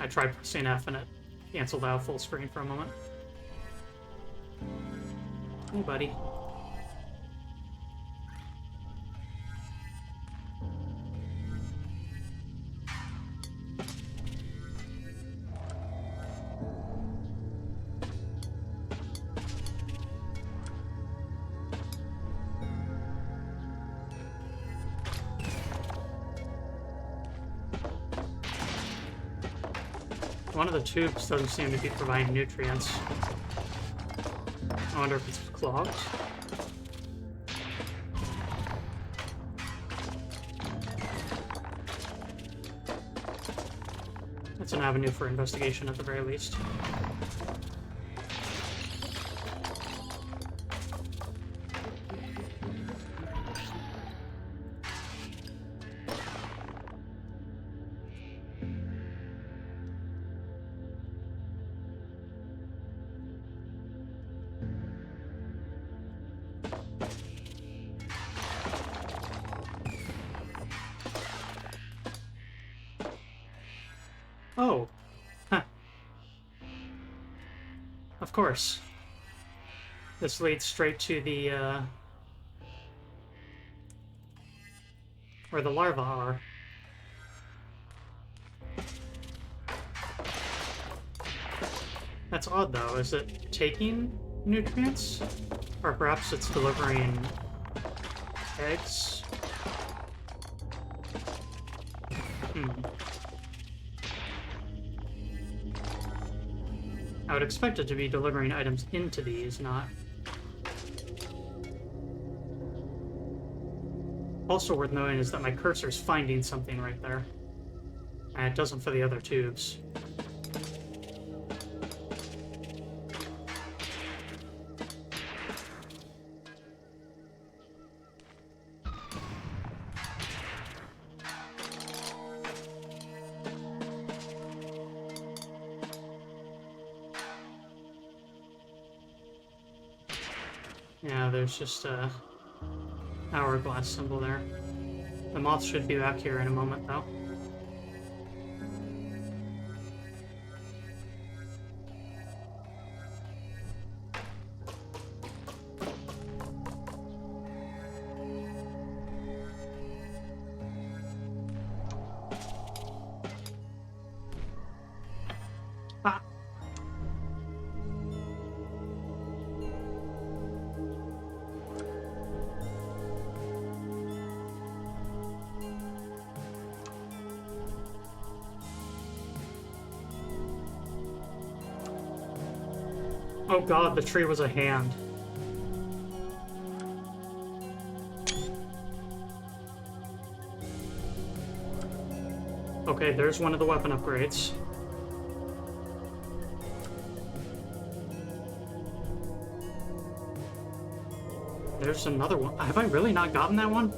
I tried pressing F and it canceled out full screen for a moment. Hey, buddy. One of the tubes doesn't seem to be providing nutrients. I wonder if it's clogged. That's an avenue for investigation at the very least. Oh. Huh. Of course. This leads straight to the, where the larvae are. That's odd, though. Is it taking nutrients? Or perhaps it's delivering eggs? I would expect it to be delivering items into these, not... Also worth noting is that my cursor's finding something right there. And it doesn't for the other tubes. Yeah, there's just a hourglass symbol there. The moth should be back here in a moment, though. Ah! Oh god, the tree was a hand. Okay, there's one of the weapon upgrades. There's another one. Have I really not gotten that one?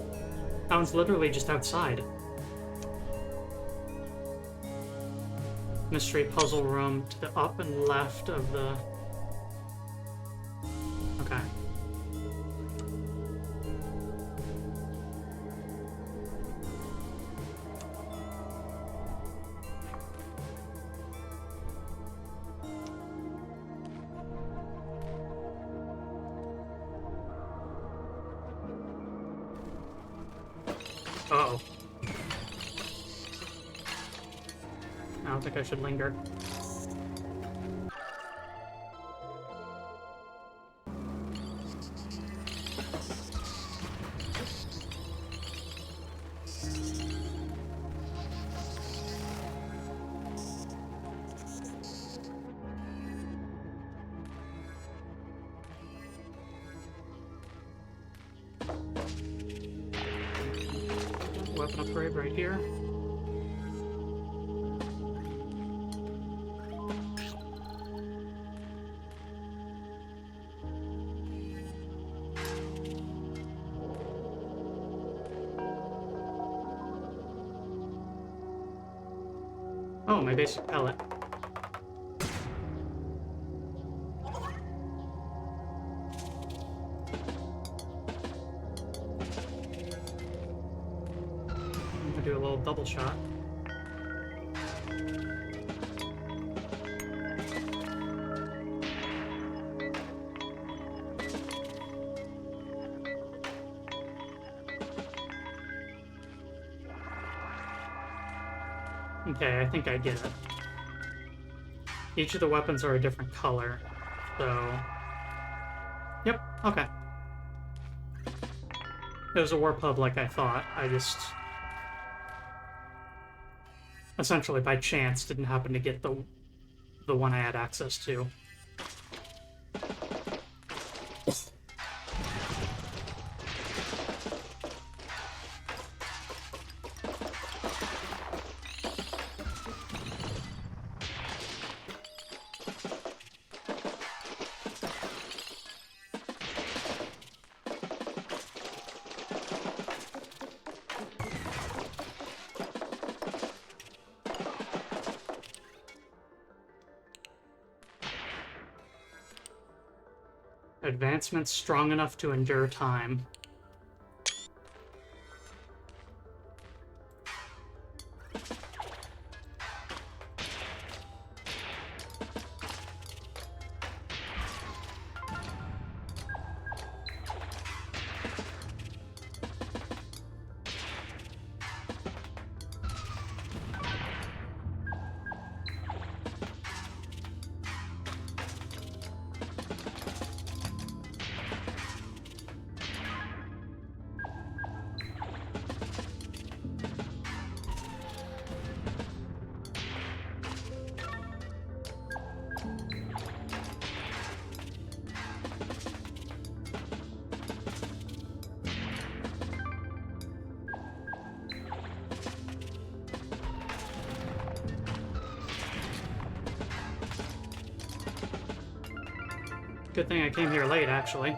That one's literally just outside. Mystery puzzle room to the up and left of the... Okay. Uh-oh. I don't think I should linger. Weapon upgrade right here. Oh, my basic pellet. I'm gonna do a little double shot. Okay, I think I get it. Each of the weapons are a different color, so... Yep, okay. It was a warp hub like I thought. I just... essentially, by chance, didn't happen to get the one I had access to. Advancements strong enough to endure time. Good thing I came here late, actually.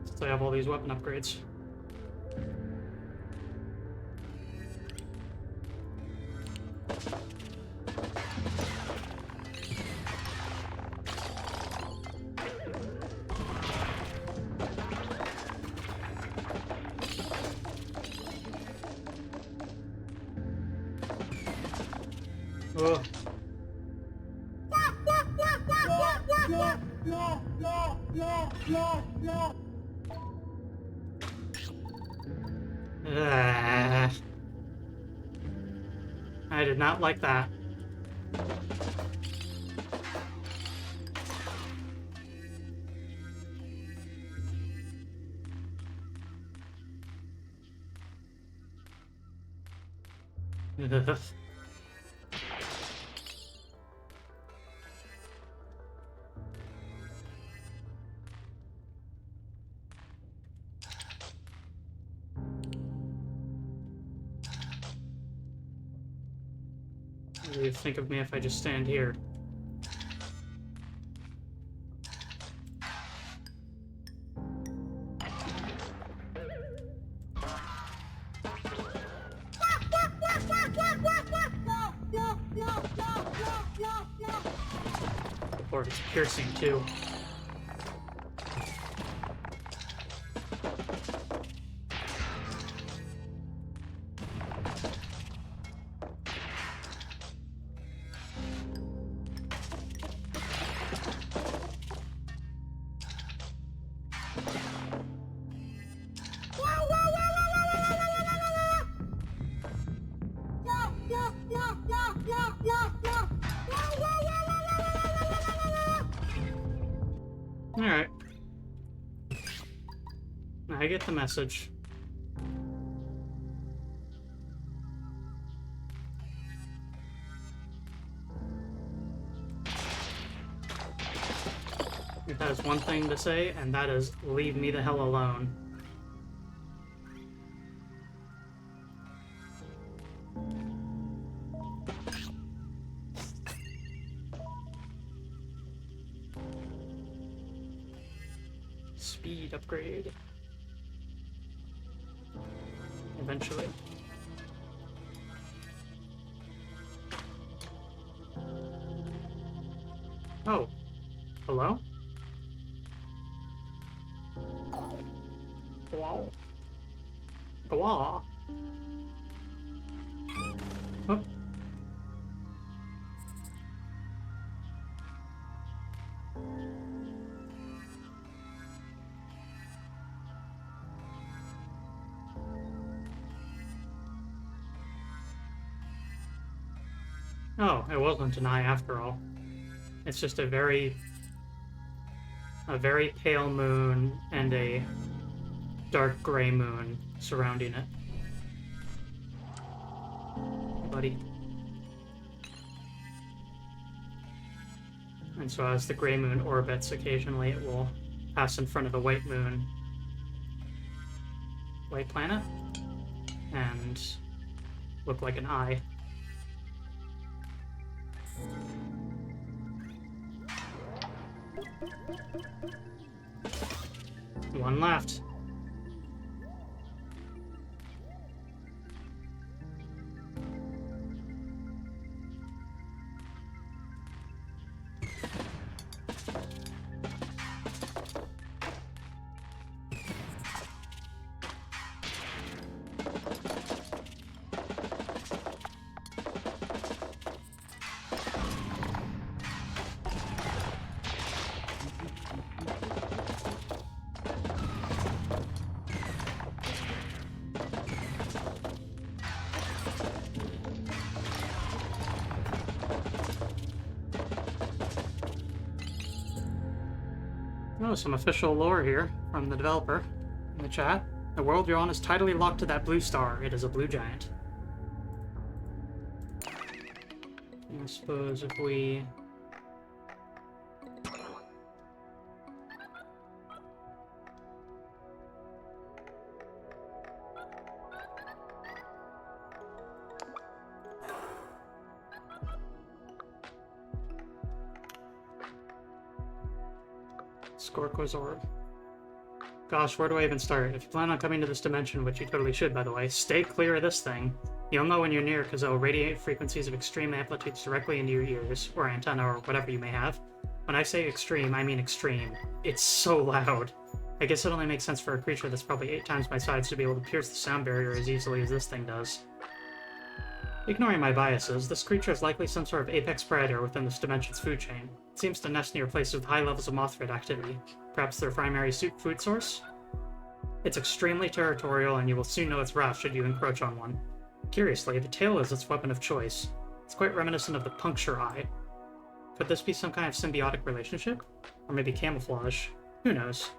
Since I have all these weapon upgrades. Ugh. Ah. I did not like that. Ugh. What do you think of me if I just stand here? Or it's piercing too. Alright. I get the message. It has one thing to say, and that is, leave me the hell alone. Speed upgrade. Eventually. Oh. Hello? Wow. Wow. Oh. Oh, it wasn't an eye after all. It's just a very pale moon and a dark gray moon surrounding it. Hey, buddy. And so as the gray moon orbits, occasionally it will pass in front of the white moon, white planet, and look like an eye. One left. Oh, some official lore here from the developer in the chat. The world you're on is tidally locked to that blue star. It is a blue giant. I suppose if we... Skorko's orb. Gosh, where do I even start? If you plan on coming to this dimension, which you totally should, by the way, stay clear of this thing. You'll know when you're near because it'll radiate frequencies of extreme amplitudes directly into your ears, or antenna, or whatever you may have. When I say extreme, I mean extreme. It's so loud. I guess it only makes sense for a creature that's probably 8 times my size to be able to pierce the sound barrier as easily as this thing does. Ignoring my biases, this creature is likely some sort of apex predator within this dimension's food chain. It seems to nest near places with high levels of mothrid activity. Perhaps their primary food source? It's extremely territorial, and you will soon know its wrath should you encroach on one. Curiously, the tail is its weapon of choice. It's quite reminiscent of the puncture eye. Could this be some kind of symbiotic relationship? Or maybe camouflage? Who knows?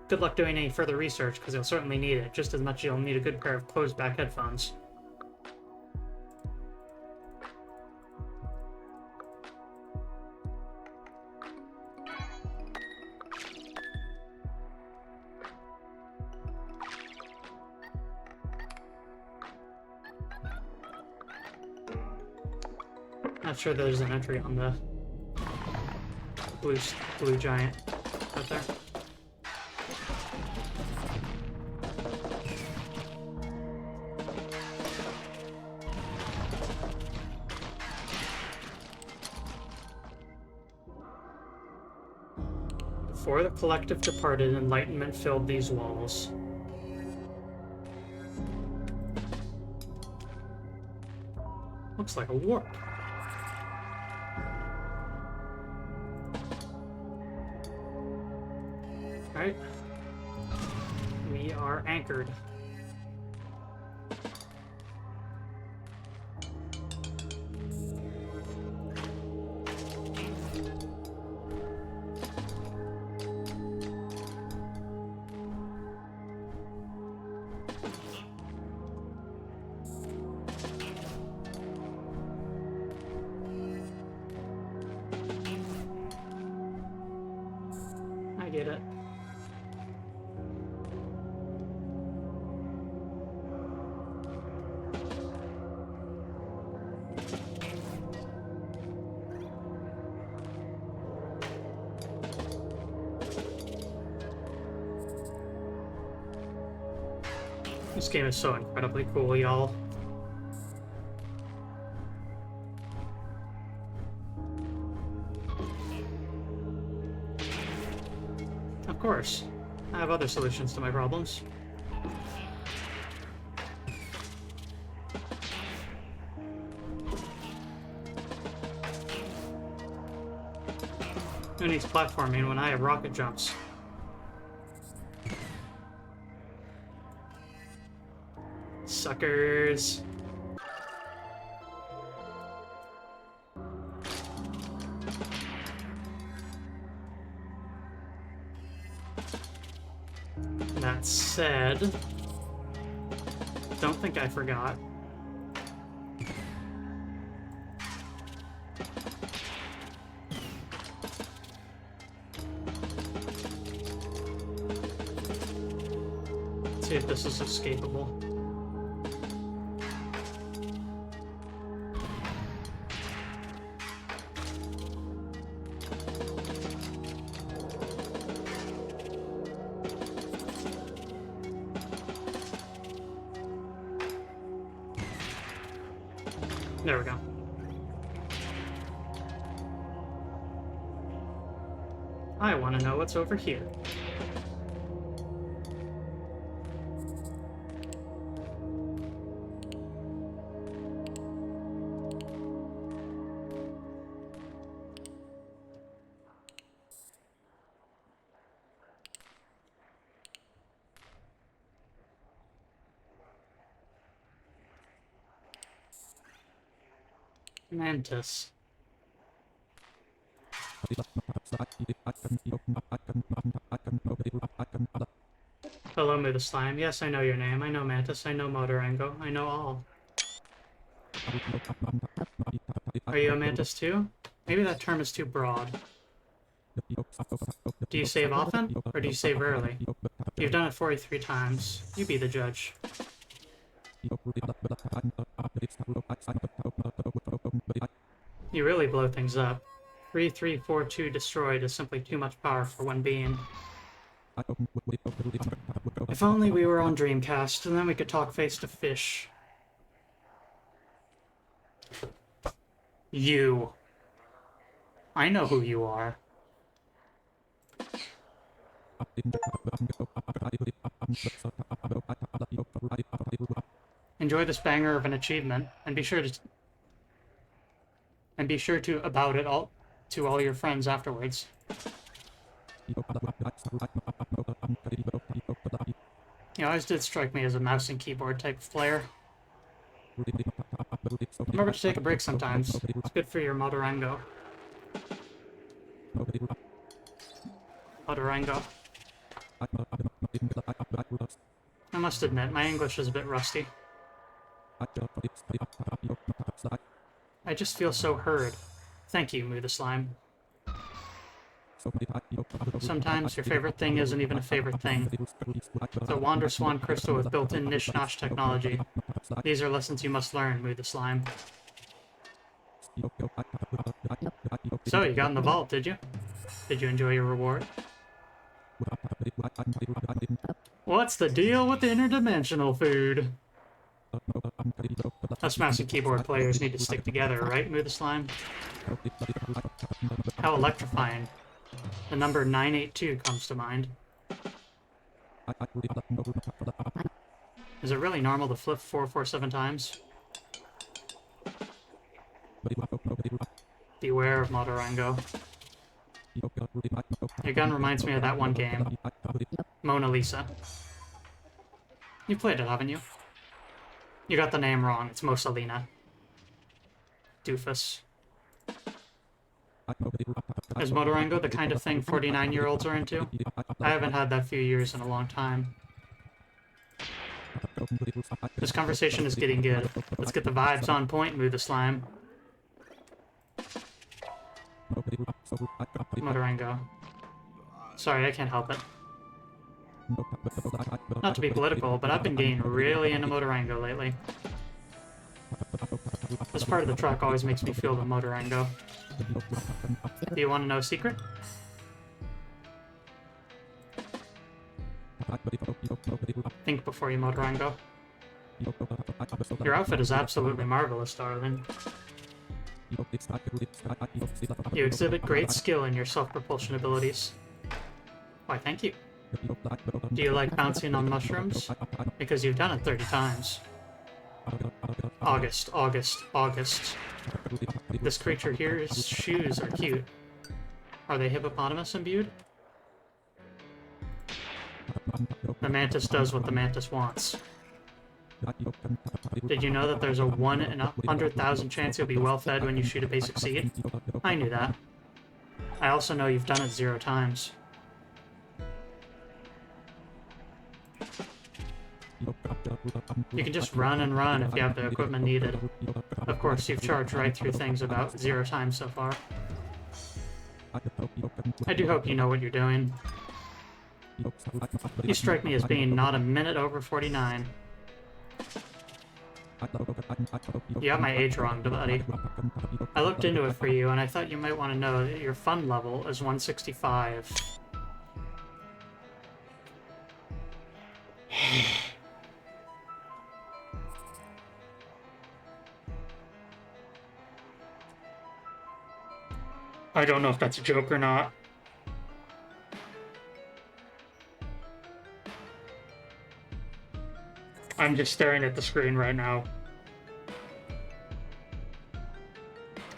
Good luck doing any further research, because you'll certainly need it, just as much as you'll need a good pair of closed-back headphones. Not sure there's an entry on the blue giant out there. Before the collective departed, enlightenment filled these walls. Looks like a warp. Alright. We are anchored. I get it. This game is so incredibly cool, y'all. Of course. I have other solutions to my problems. Who needs platforming when I have rocket jumps? Suckers. That said, don't think I forgot. Let's see if this is escapable. There we go. I want to know what's over here. Mantis. Hello, me the slime. Yes, I know your name. I know Mantis. I know Motorango. I know all. Are you a Mantis too? Maybe that term is too broad. Do you save often, or do you save rarely? You've done it 43 times. You be the judge. You really blow things up. 3342 destroyed is simply too much power for one being. If only we were on Dreamcast, and then we could talk face to fish. You. I know who you are. Enjoy this banger of an achievement, and be sure to about it all to all your friends afterwards. You always did strike me as a mouse and keyboard type of player. Remember to take a break sometimes. It's good for your Motorango. Motorango. I must admit, my English is a bit rusty. I just feel so heard. Thank you, Moo the Slime. Sometimes your favorite thing isn't even a favorite thing. The Wander Swan Crystal with built-in Nish-Nosh technology. These are lessons you must learn, Moo the Slime. So, you got in the vault, did you? Did you enjoy your reward? What's the deal with interdimensional food? Us mouse and keyboard players need to stick together, right, Moo the Slime? How electrifying. The number 982 comes to mind. Is it really normal to flip 447 times? Beware of Motorango. Your gun reminds me of that one game, Mona Lisa. You played it, haven't you? You got the name wrong. It's Mosalina. Doofus. Is Motorango the kind of thing 49-year-olds are into? I haven't had that few years in a long time. This conversation is getting good. Let's get the vibes on point, Moo the Slime. Motorango. Sorry, I can't help it. Not to be political, but I've been getting really into Motorango lately. This part of the truck always makes me feel the Motorango. Do you want to know a secret? Think before you Motorango. Your outfit is absolutely marvelous, darling. You exhibit great skill in your self-propulsion abilities. Why, thank you. Do you like bouncing on mushrooms? Because you've done it 30 times. August, August, August. This creature here's shoes are cute. Are they hippopotamus imbued? The mantis does what the mantis wants. Did you know that there's a 1 in 100,000 chance you'll be well fed when you shoot a basic seed? I knew that. I also know you've done it 0 times. You can just run and run if you have the equipment needed. Of course, you've charged right through things about 0 times so far. I do hope you know what you're doing. You strike me as being not a minute over 49. You got my age wrong, buddy. I looked into it for you, and I thought you might want to know that your fun level is 165. I don't know if that's a joke or not. I'm just staring at the screen right now.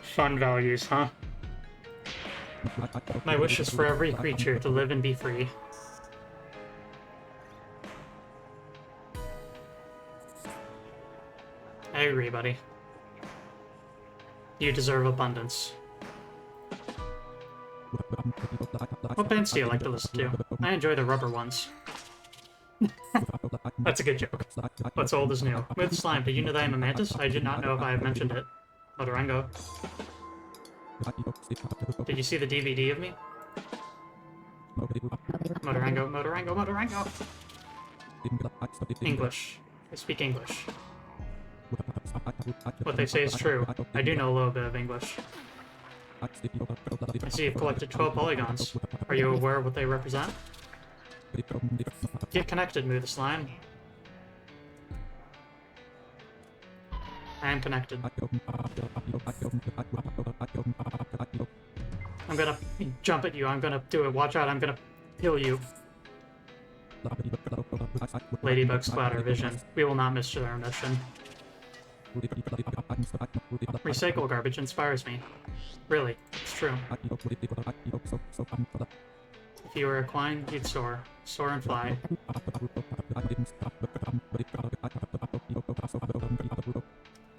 Fun values, huh? My wish is for every creature to live and be free. I agree, buddy. You deserve abundance. What bands do you like to listen to? I enjoy the rubber ones. That's a good joke. What's old is new. With slime, did you know that I'm a mantis? I did not know if I have mentioned it. Motorango. Did you see the DVD of me? Motorango, Motorango, Motorango! English. I speak English. What they say is true. I do know a little bit of English. I see you've collected 12 polygons. Are you aware of what they represent? Get connected, Moo the Slime. I am connected. I'm gonna jump at you. I'm gonna do it. Watch out. I'm gonna kill you. Ladybug splatter vision. We will not miss their mission. Recycle garbage inspires me. Really, it's true. If you were a quine, you'd soar. Soar and fly.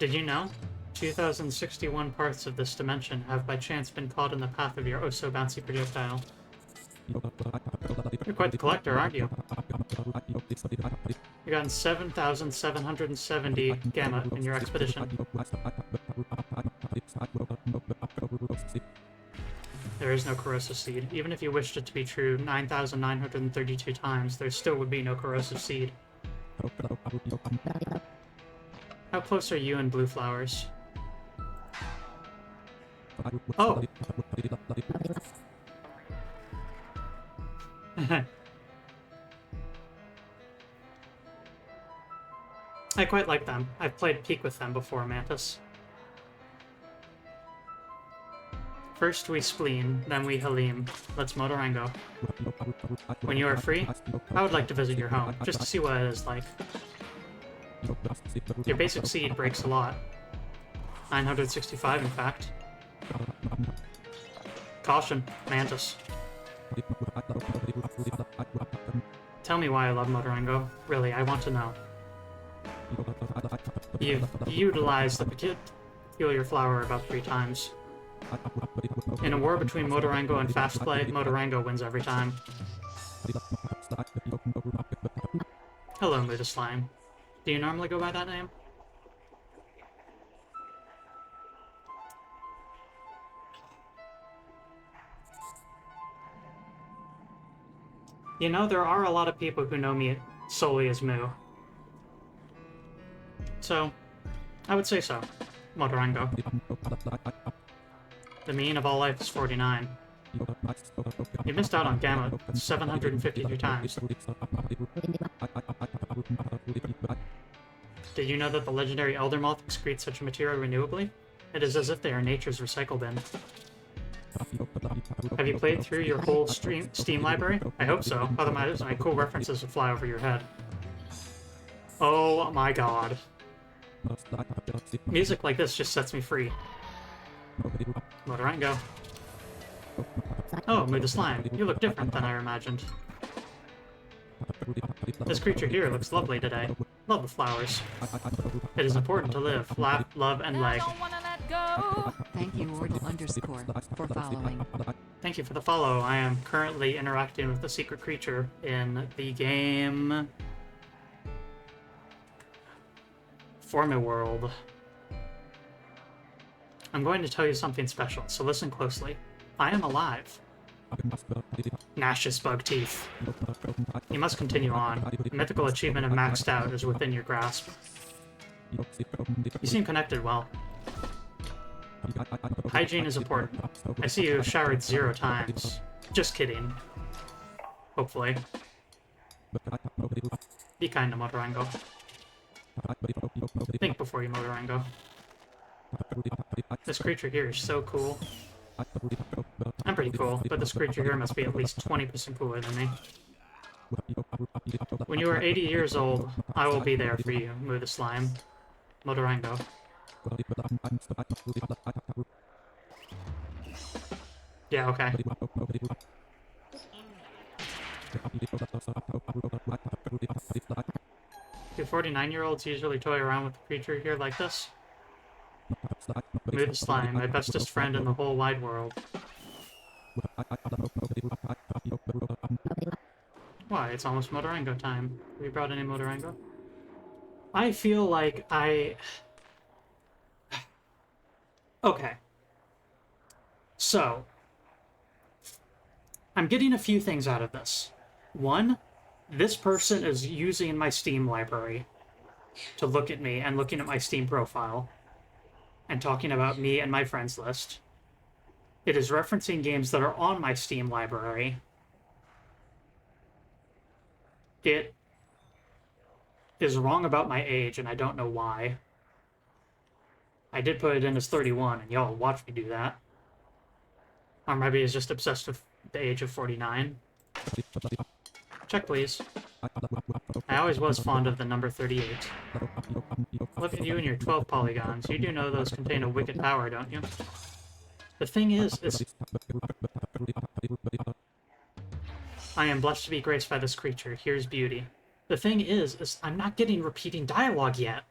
Did you know? 2,061 parts of this dimension have by chance been caught in the path of your oh-so-bouncy projectile. You're quite the collector, aren't you? You got 7,770 gamma in your expedition. There is no corrosive seed. Even if you wished it to be true 9,932 times, there still would be no corrosive seed. How close are you and blue flowers? Oh! I quite like them. I've played Peak with them before, Mantis. First we spleen, then we Halim. Let's Motorango. When you are free, I would like to visit your home, just to see what it is like. Your basic seed breaks a lot. 965, in fact. Caution, Mantis. Tell me why I love Motorango. Really, I want to know. You've utilized the peculiar flower about 3 times. In a war between Motorango and Fast Play, Motorango wins every time. Hello, Muda Slime. Do you normally go by that name? You know, there are a lot of people who know me solely as Moo. So, I would say so. Motorango. The mean of all life is 49. You missed out on Gamma 752 times. Did you know that the legendary Elder Moth excretes such material renewably? It is as if they are nature's recycle bin. Have you played through your whole Steam library? I hope so, otherwise my cool references would fly over your head. Oh my god. Music like this just sets me free. Motorango. Oh, Muda Slime, you look different than I imagined. This creature here looks lovely today. Love the flowers. It is important to live, laugh, love, and leg. Thank you, Ordle_, for following. Thank you for the follow. I am currently interacting with the secret creature in the game FOURMIWORLD. I'm going to tell you something special, so listen closely. I am alive. Gnash's bug teeth. You must continue on. The mythical achievement of maxed out is within your grasp. You seem connected well. Hygiene is important. I see you have showered 0 times. Just kidding. Hopefully. Be kind to Motorango. Think before you Motorango. This creature here is so cool. I'm pretty cool, but this creature here must be at least 20% cooler than me. When you are 80 years old, I will be there for you, Moo the Slime. Motorango. Yeah, okay. Do 49-year-olds usually toy around with a creature here like this? Moo the Slime, my bestest friend in the whole wide world. Why? It's almost Motorango time. Have you brought any Motorango? I feel like I... Okay. So, I'm getting a few things out of this. One, this person is using my Steam library to look at me and looking at my Steam profile and talking about me and my friends list. It is referencing games that are on my Steam library. It is wrong about my age, and I don't know why. I did put it in as 31, and y'all watch me do that. Or maybe it's just obsessed with the age of 49. Check, please. I always was fond of the number 38. Look at you and your 12 polygons. You do know those contain a wicked power, don't you? The thing is I am blessed to be graced by this creature. Here's beauty. The thing is I'm not getting repeating dialogue yet.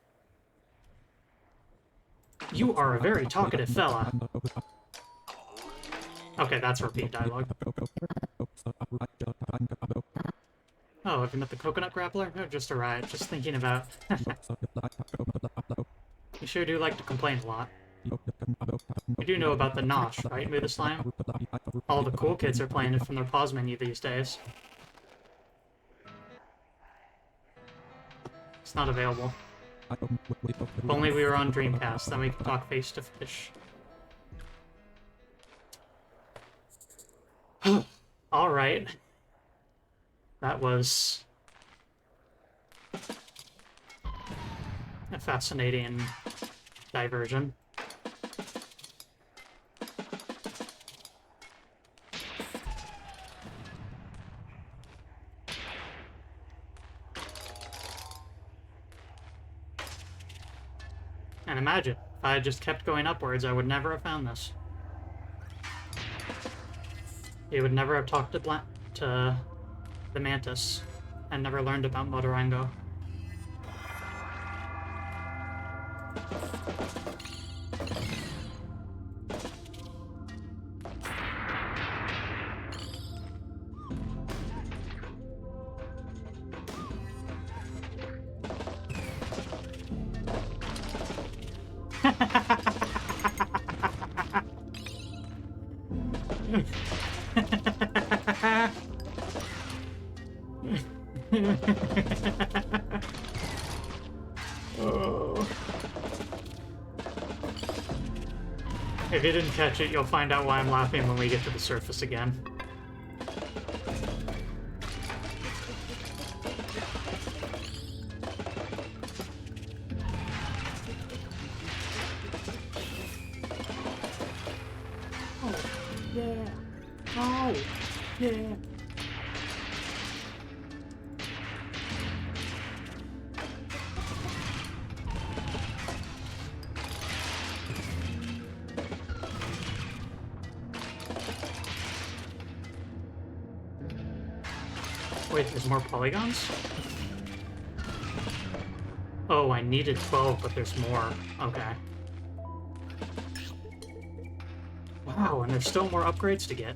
You are a very talkative fella. Okay, that's repeat dialogue. Oh, have you met the coconut grappler? No, just a riot. Just thinking about... You sure do like to complain a lot. You do know about the Nosh, right, Moo the Slime? All the cool kids are playing it from their pause menu these days. It's not available. If only we were on Dreamcast, then we could talk face to fish. Alright. That was a fascinating diversion. And imagine, if I had just kept going upwards, I would never have found this. You would never have talked to the Mantis, and never learned about Motorango. Oh. If you didn't catch it, you'll find out why I'm laughing when we get to the surface again. Oh, yeah. Oh, yeah. Wait, there's more polygons? Oh, I needed 12, but there's more. Okay. Wow, and there's still more upgrades to get.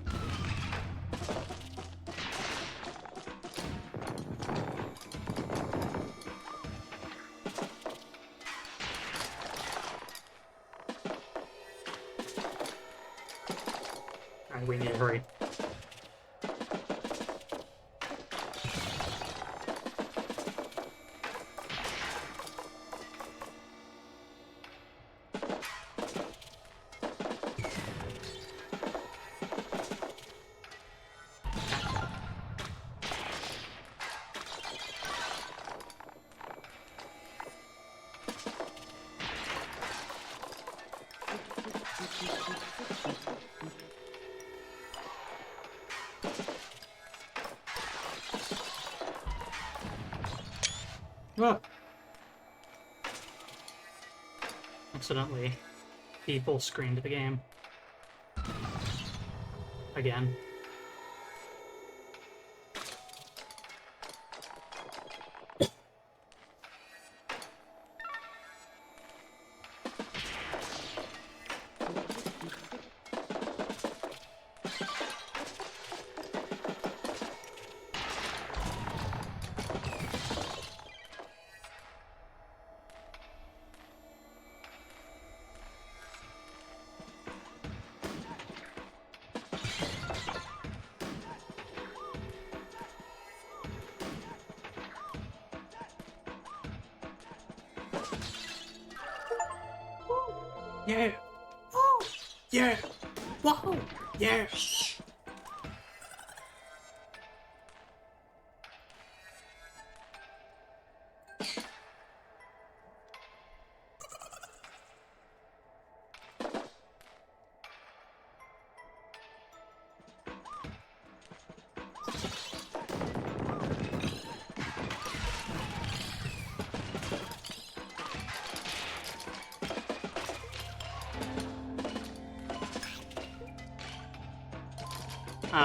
Ah! Accidentally full screened the game. Again. Yeah. Oh, yeah. Whoa. Yeah.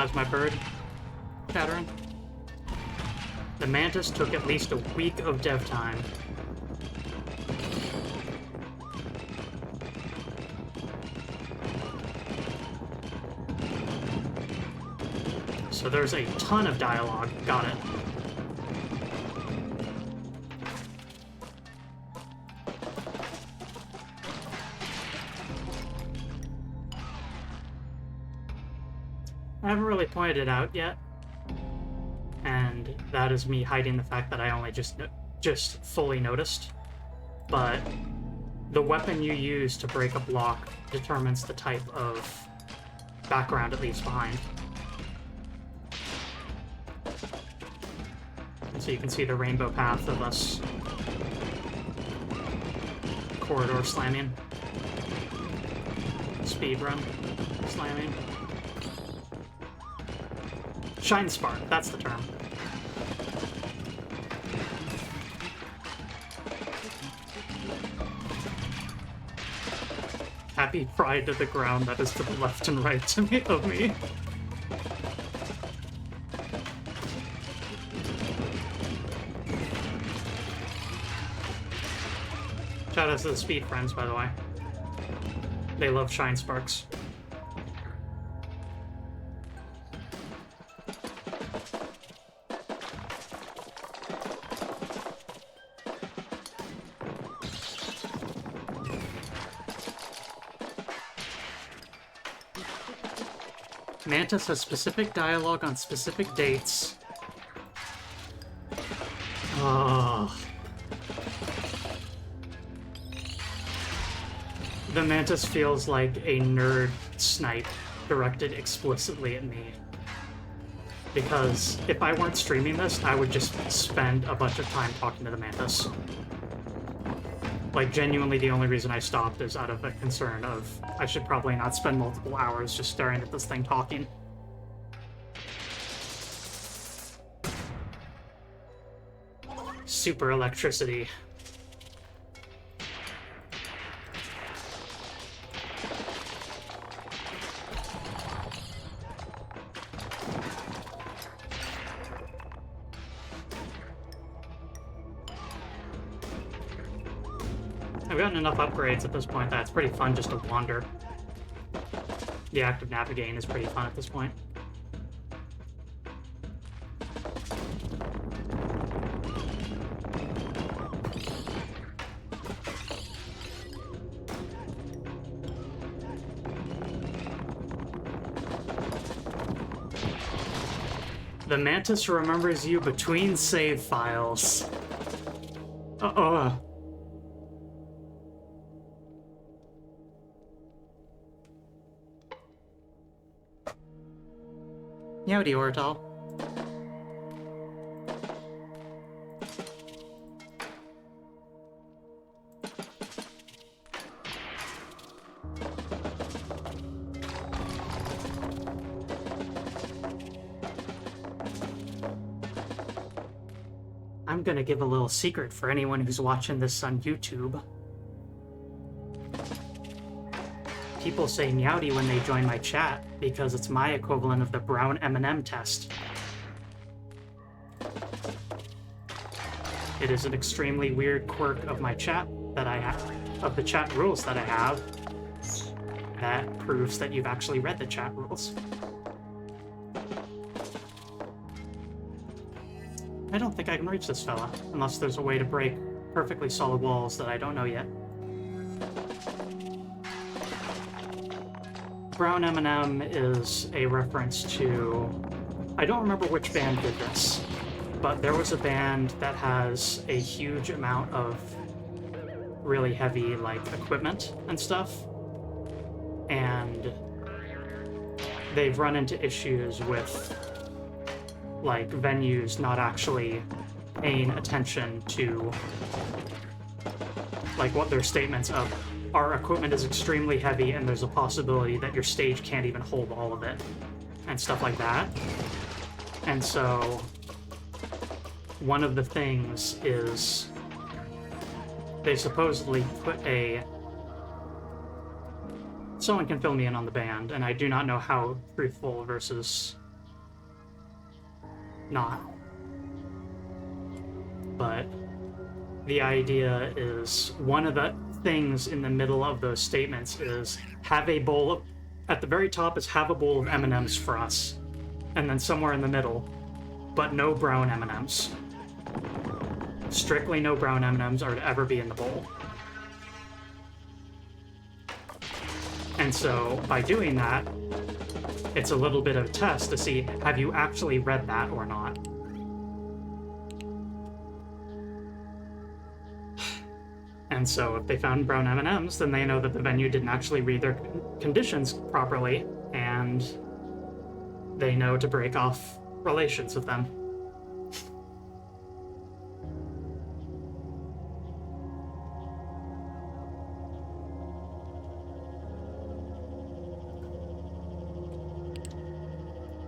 Is my bird chattering? The Mantis took at least a week of dev time. So there's a ton of dialogue. Got it. I haven't really pointed it out yet, and that is me hiding the fact that I only just fully noticed. But the weapon you use to break a block determines the type of background it leaves behind. And so you can see the rainbow path of us corridor slamming, speedrun slamming. Shine Spark, that's the term. Happy Pride to the ground that is to the left and right to me, of me. Shout out to the Speed Friends, by the way. They love Shine Sparks. Mantis has specific dialogue on specific dates. Oh. The Mantis feels like a nerd snipe directed explicitly at me. Because if I weren't streaming this, I would just spend a bunch of time talking to the Mantis. Like, genuinely the only reason I stopped is out of a concern of I should probably not spend multiple hours just staring at this thing talking. Super electricity. I've gotten enough upgrades at this point that it's pretty fun just to wander. The act of navigating is pretty fun at this point. The Mantis remembers you between save files. Uh-oh. Howdy, Ortal. I'm gonna give a little secret for anyone who's watching this on YouTube. People say meowdy when they join my chat because it's my equivalent of the brown M&M test. It is an extremely weird quirk of my chat that I have, of the chat rules that I have, that proves that you've actually read the chat rules. I don't think I can reach this fella, unless there's a way to break perfectly solid walls that I don't know yet. Brown M&M is a reference to... I don't remember which band did this, but there was a band that has a huge amount of really heavy, like, equipment and stuff, and they've run into issues with, like, venues not actually paying attention to, like, what their statements of, our equipment is extremely heavy and there's a possibility that your stage can't even hold all of it, and stuff like that. And so one of the things is they supposedly put a... Someone can fill me in on the band, and I do not know how truthful versus not. But the idea is one of the things in the middle of those statements is have a bowl of... At the very top is have a bowl of M&Ms for us. And then somewhere in the middle, but no brown M&Ms. Strictly no brown M&Ms are to ever be in the bowl. And so, by doing that, it's a little bit of a test to see, have you actually read that or not? And so, if they found brown M&Ms, then they know that the venue didn't actually read their conditions properly, and they know to break off relations with them.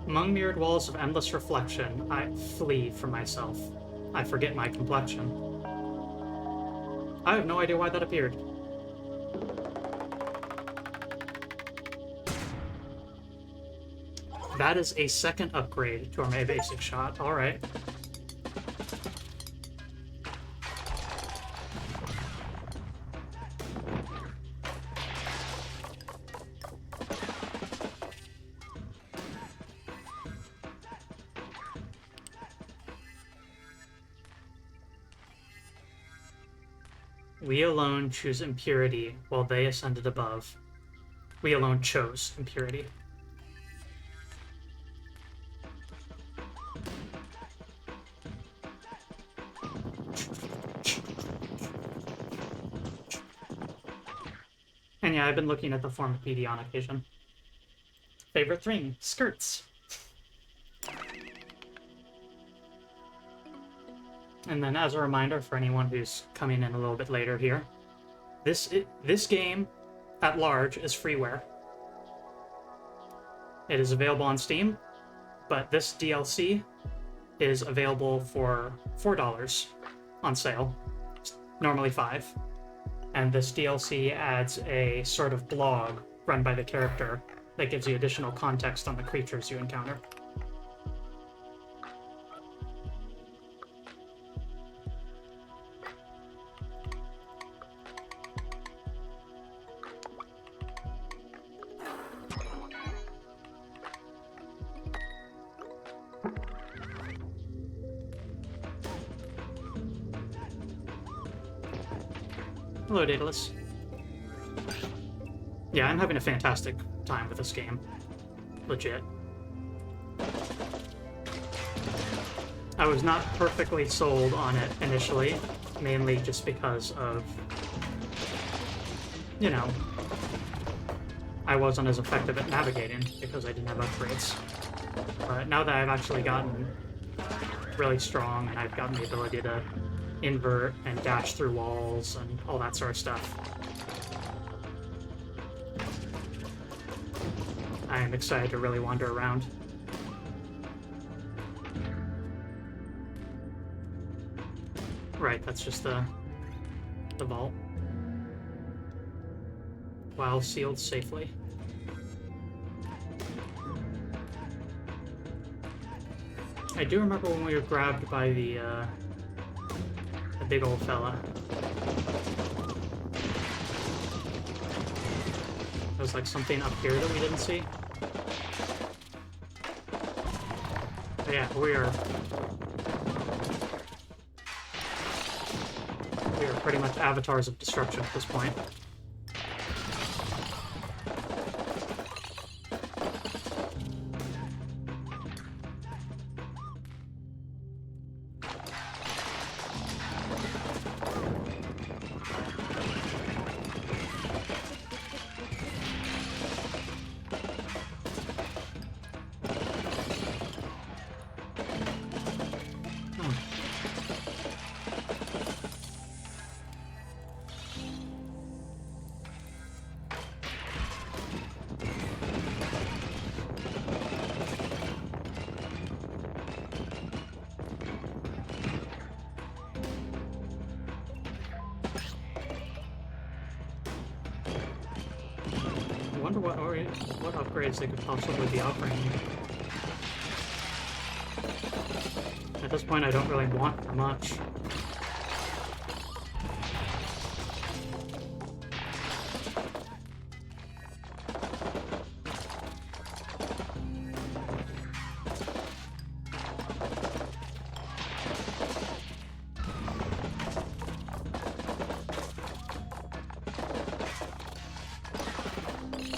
Among mirrored walls of endless reflection, I flee from myself. I forget my complexion. I have no idea why that appeared. That is a second upgrade to our May basic shot. Alright. We alone choose impurity, while they ascended above. We alone chose impurity. And yeah, I've been looking at the form of PD on occasion. Favorite thing? Skirts. And then as a reminder for anyone who's coming in a little bit later here, this game at large is freeware. It is available on Steam, but this DLC is available for $4 on sale, normally $5. And this DLC adds a sort of blog run by the character that gives you additional context on the creatures you encounter. Hello, Daedalus. Yeah, I'm having a fantastic time with this game. Legit. I was not perfectly sold on it initially, mainly just because of, you know, I wasn't as effective at navigating because I didn't have upgrades. But now that I've actually gotten really strong and I've gotten the ability to invert and dash through walls and all that sort of stuff, I am excited to really wander around. Right, that's just the vault. While sealed safely. I do remember when we were grabbed by the big old fella. There was like something up here that we didn't see. But yeah, we are pretty much avatars of destruction at this point. I wonder what upgrades they could possibly be offering here. At this point, I don't really want much.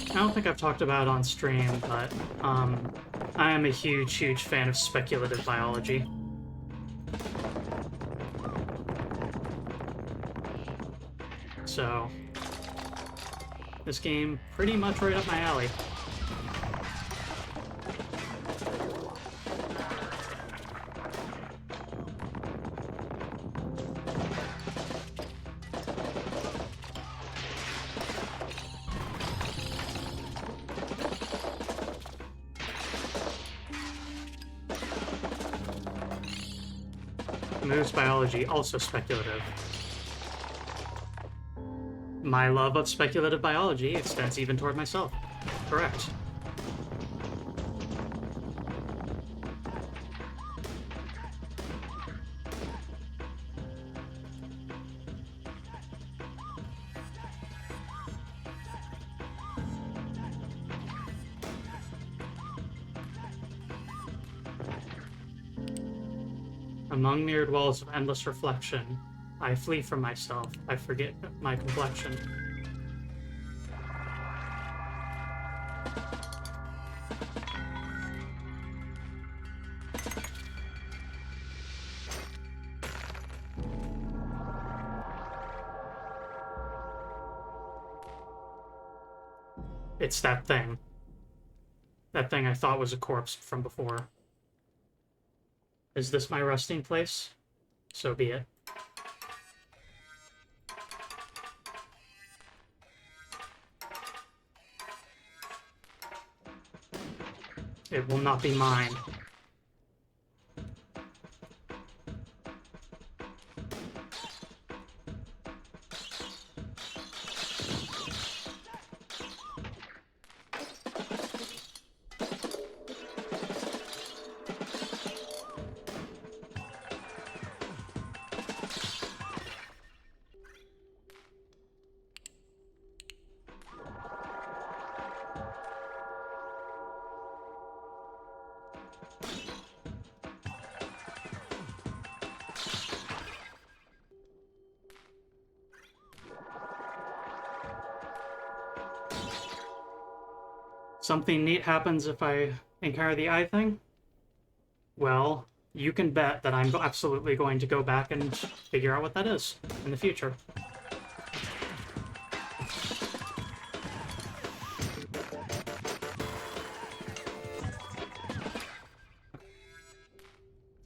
I don't think I've talked about it on stream, but I am a huge fan of speculative biology. So, this game pretty much right up my alley. Moves biology, also speculative. My love of speculative biology extends even toward myself. Correct. Among mirrored walls of endless reflection, I flee from myself. I forget my complexion. It's that thing. That thing I thought was a corpse from before. Is this my resting place? So be it. It will not be mine. Something neat happens if I encounter the eye thing? Well, you can bet that I'm absolutely going to go back and figure out what that is in the future.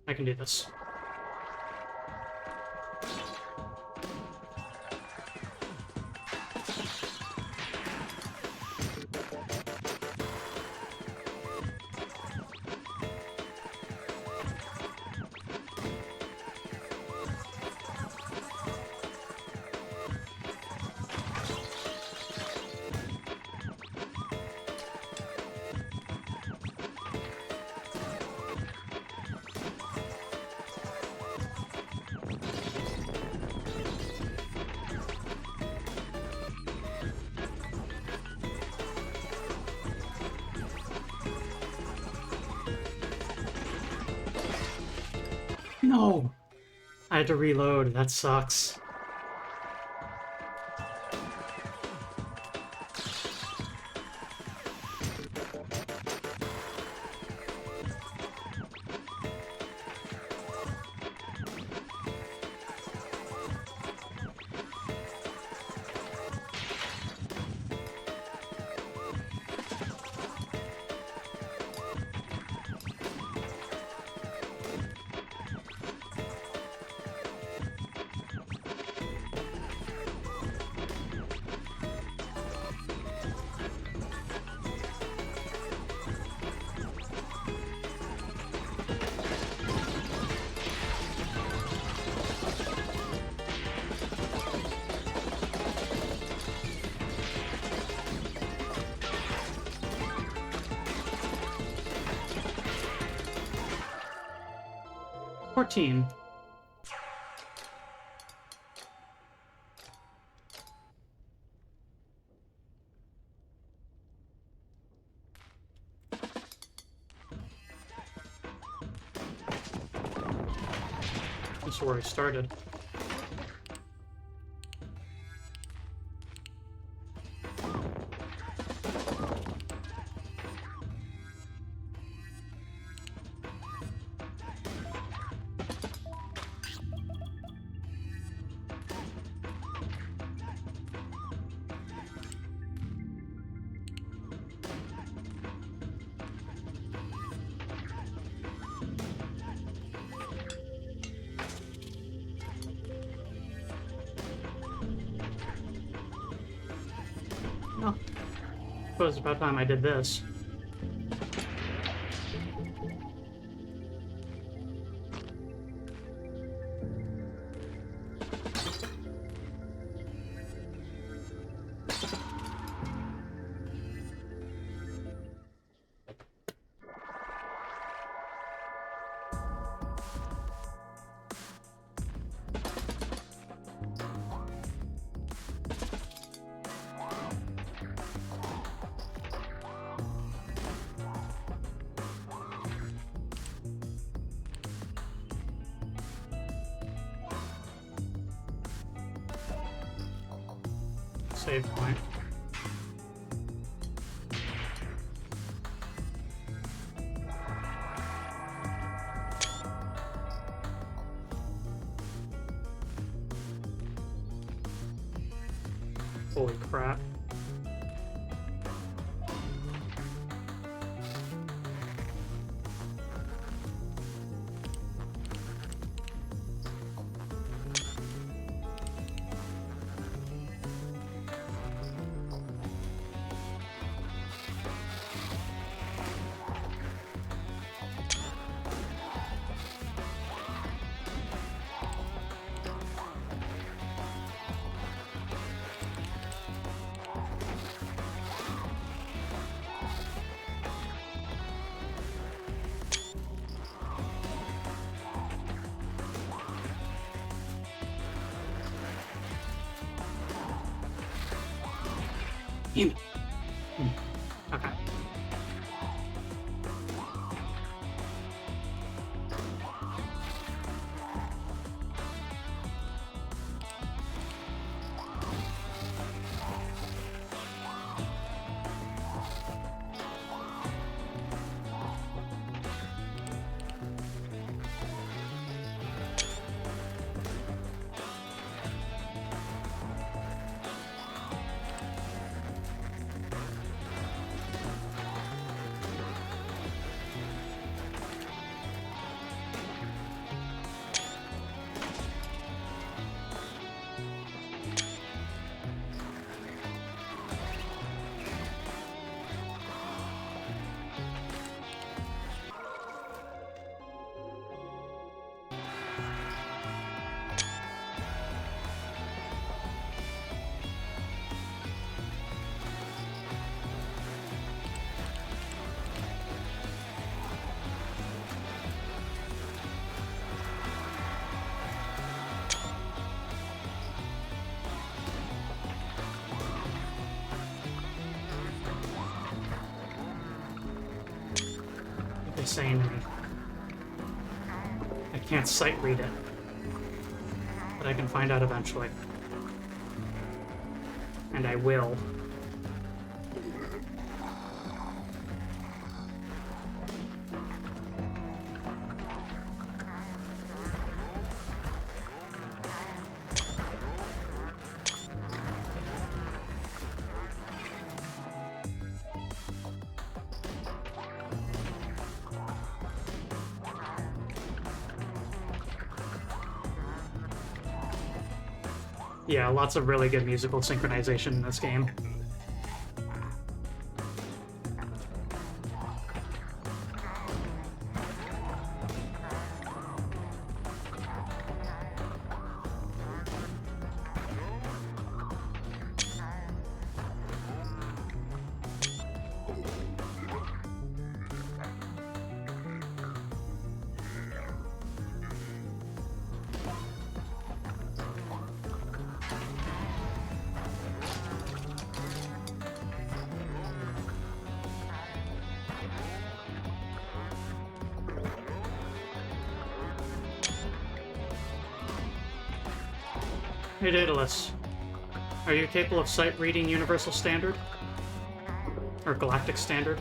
I can do this. No! I had to reload. That sucks. $14. That's where I started. Oh. It was about time I did this. Save point. Holy crap. Damn it. Okay. What are they saying to me? I can't sight read it. But I can find out eventually. And I will. Yeah, lots of really good musical synchronization in this game. Hey, Daedalus. Are you capable of sight reading Universal Standard? Or Galactic Standard?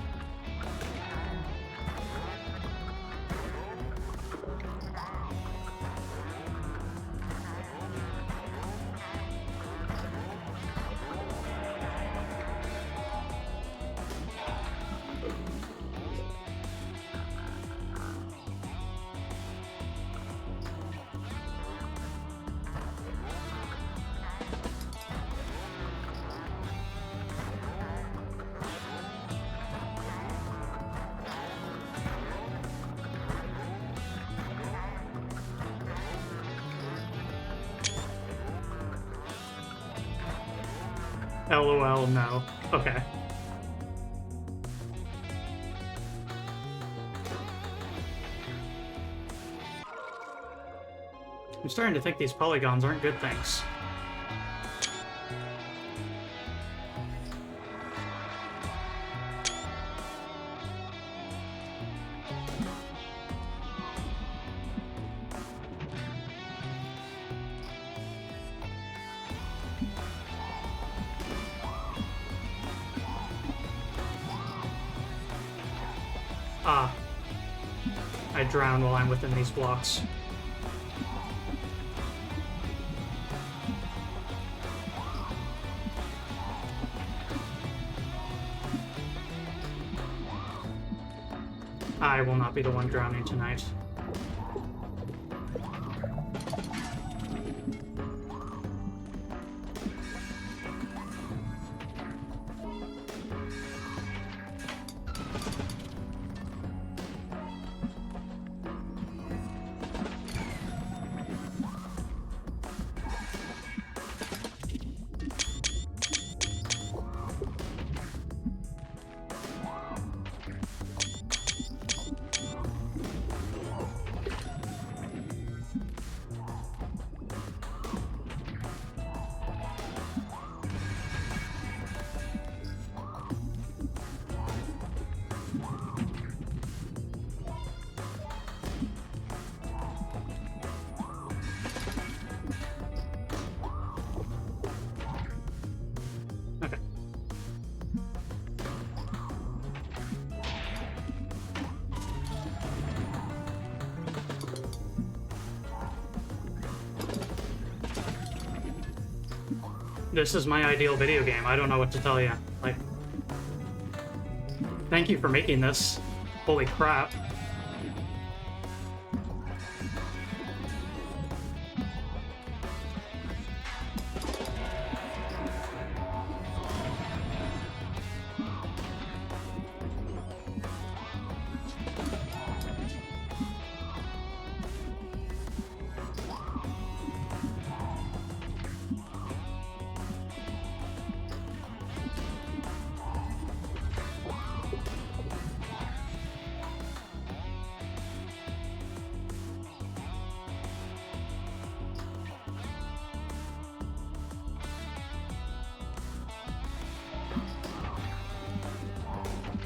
LOL, no. Okay. I'm starting to think these polygons aren't good things. Ah. I drown while I'm within these blocks. I will not be the one drowning tonight. Okay. This is my ideal video game. I don't know what to tell you. Like, thank you for making this. Holy crap.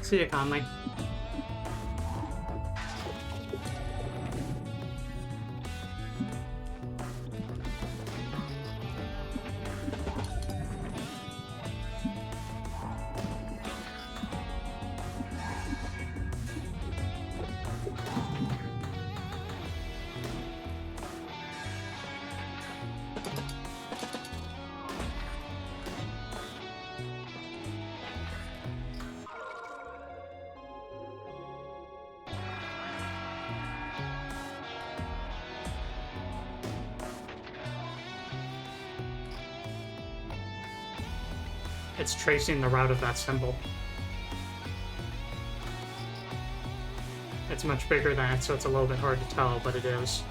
See you, Conley. It's tracing the route of that symbol. It's much bigger than it, so it's a little bit hard to tell, but it is.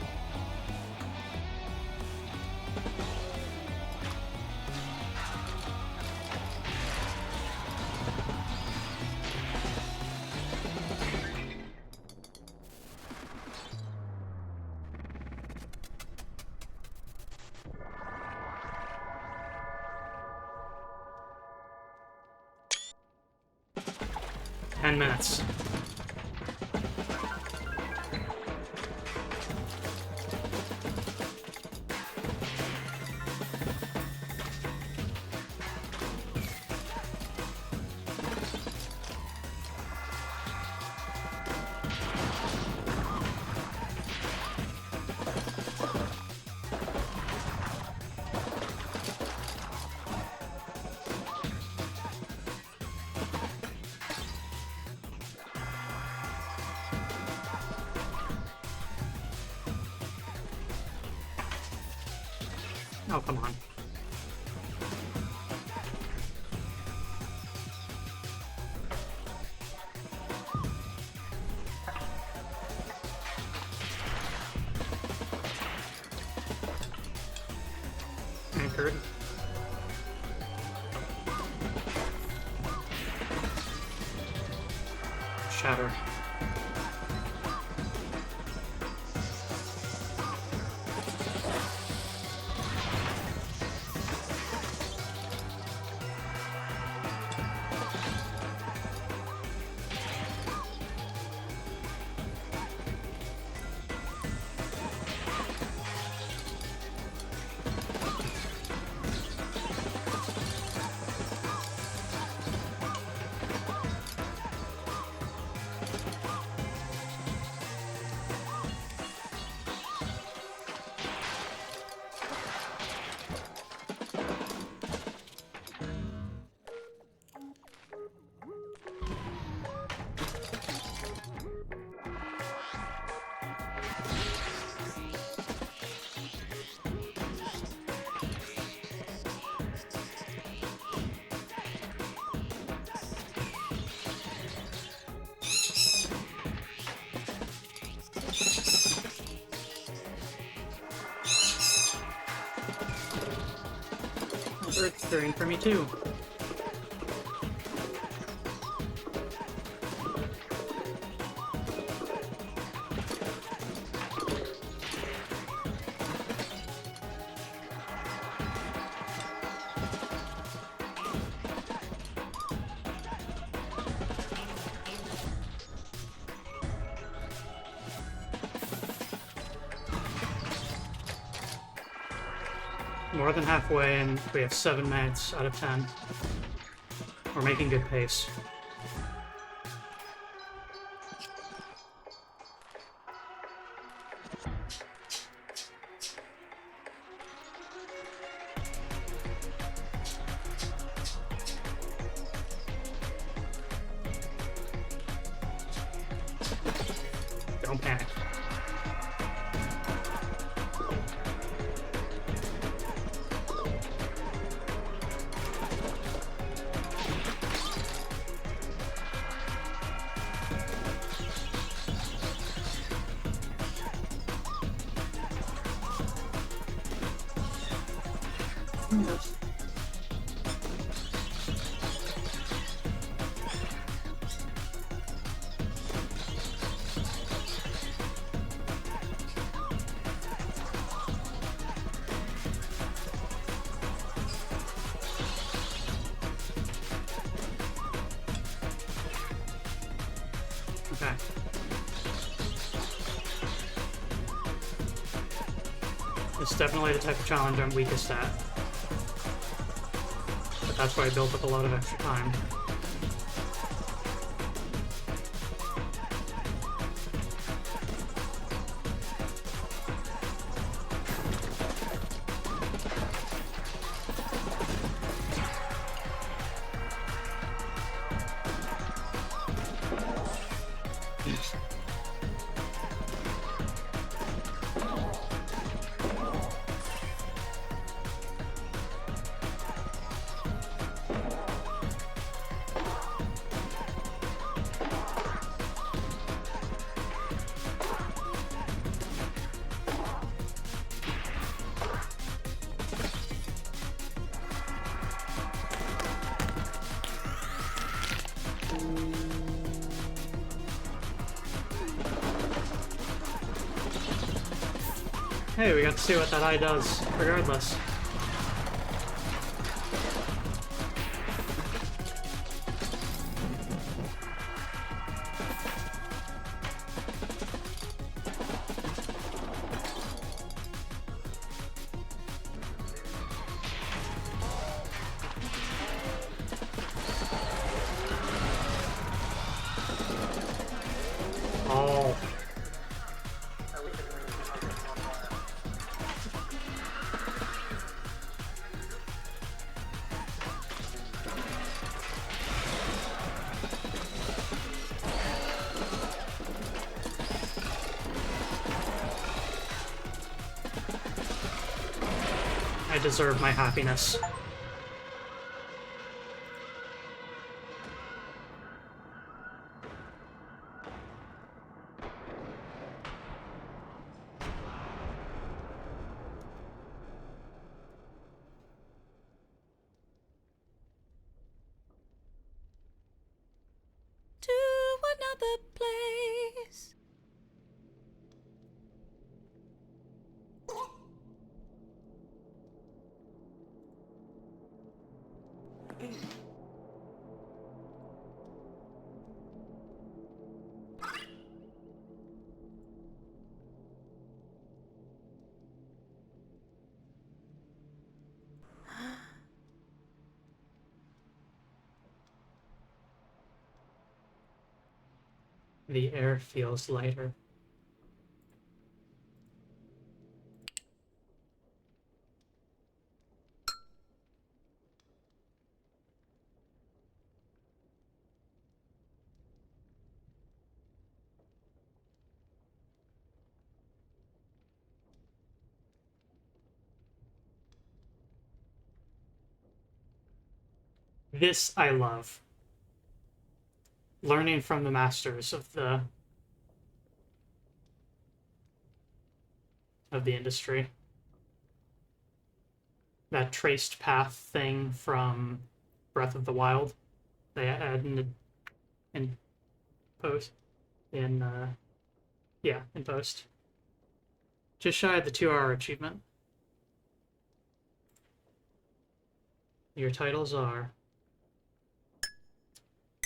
Minutes. Oh, come on. Anchored. Shatter. Earth's stirring for me too. More than halfway, and we have 7 minutes out of 10. We're making good pace. Don't panic. Okay. It's definitely the type of challenge I'm weakest at. But that's why I built up a lot of extra time. Hey, we got to see what that eye does, regardless. Oh. I deserve my happiness. To another place. The air feels lighter. This I love. Learning from the masters of the industry. That traced path thing from Breath of the Wild. They add in post in yeah, in post. Just shy of the 2-hour achievement. Your titles are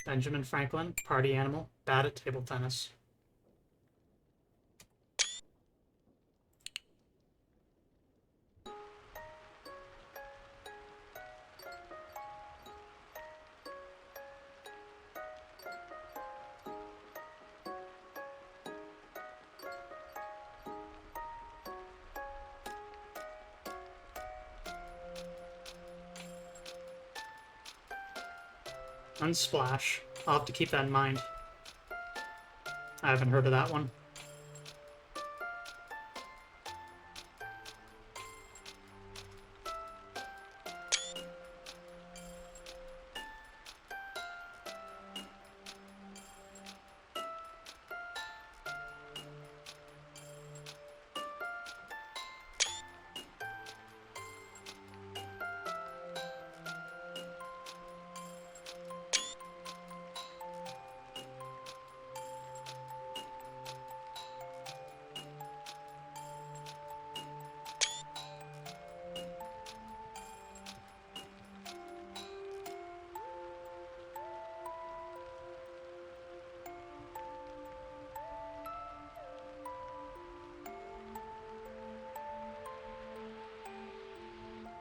Benjamin Franklin, Party Animal, Bad at Table Tennis. Unsplash. I'll have to keep that in mind. I haven't heard of that one.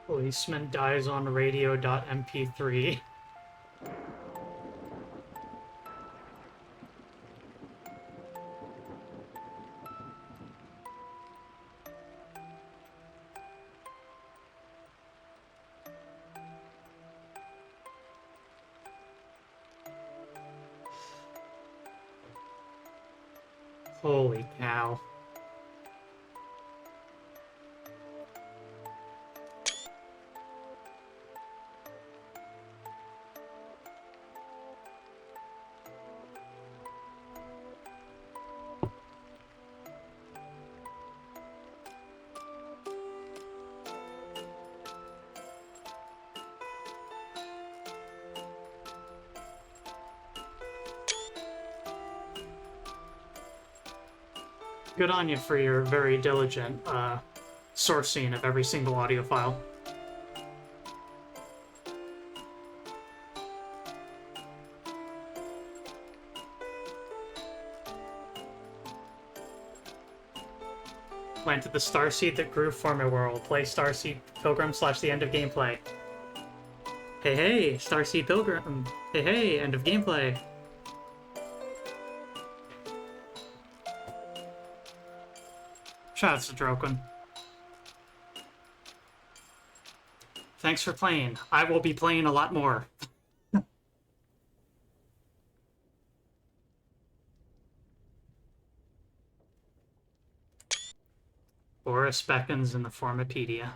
Policeman dies on radio.mp3. Holy cow. Good on you for your very diligent source scene of every single audio file. Planted the starseed that grew FOURMIWORLD. Play Starseed Pilgrim / the end of gameplay. Hey hey, Starseed Pilgrim. Hey hey, end of gameplay. Shouts to Droken. Thanks for playing. I will be playing a lot more. Boris beckons in the Formipedia.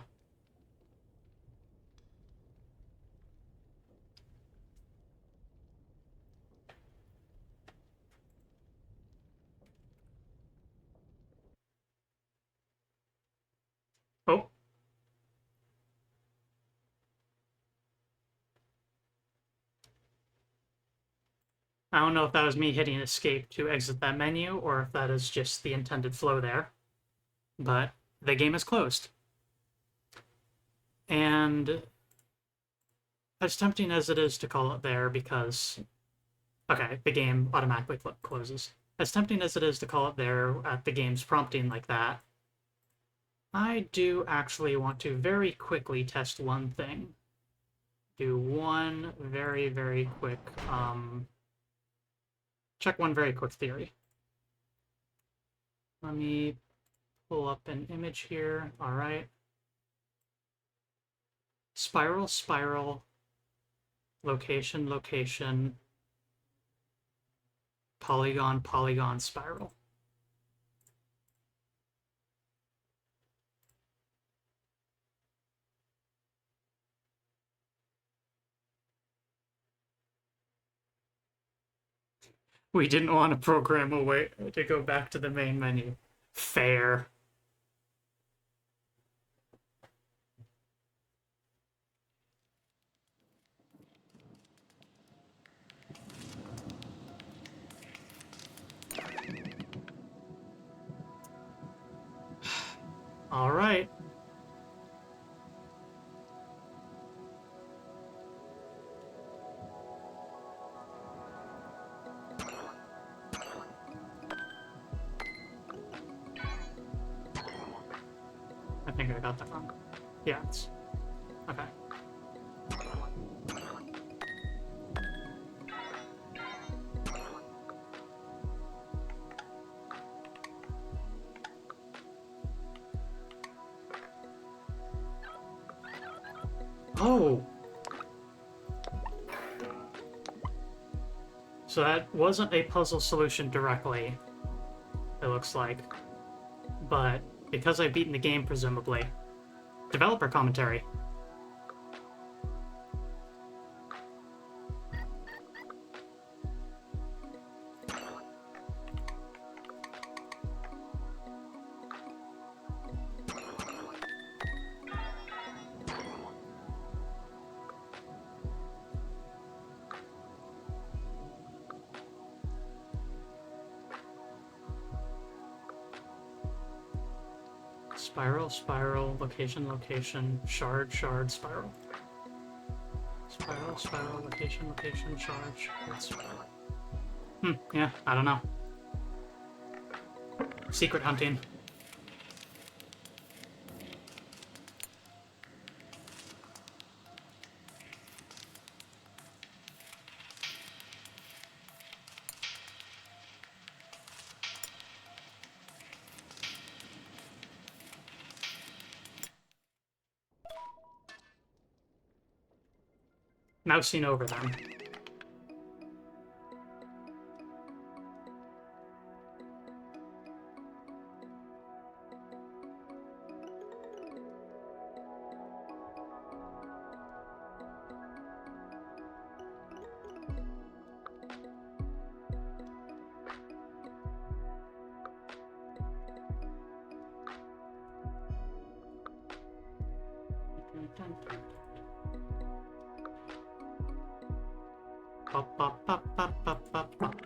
Oh. I don't know if that was me hitting escape to exit that menu or if that is just the intended flow there. But the game is closed. And as tempting as it is to call it there because... Okay, the game automatically closes. As tempting as it is to call it there at the game's prompting like that, I do actually want to very quickly test one thing. Do one very, very quick... check one very quick theory. Let me pull up an image here. All right. Spiral, spiral, location, location, polygon, polygon, spiral. We didn't want to program a way to go back to the main menu. Fair. All right. I think I got that wrong. Yeah, it's... Okay. Oh! So that wasn't a puzzle solution directly, it looks like. But because I've beaten the game, presumably. Developer commentary. Spiral, spiral, location, location, shard, shard, spiral. Spiral, spiral, location, location, shard, shard, spiral. Yeah, I don't know. Secret hunting. Mousing over them. Pop, pop, pop, pop, pop, pop, pop.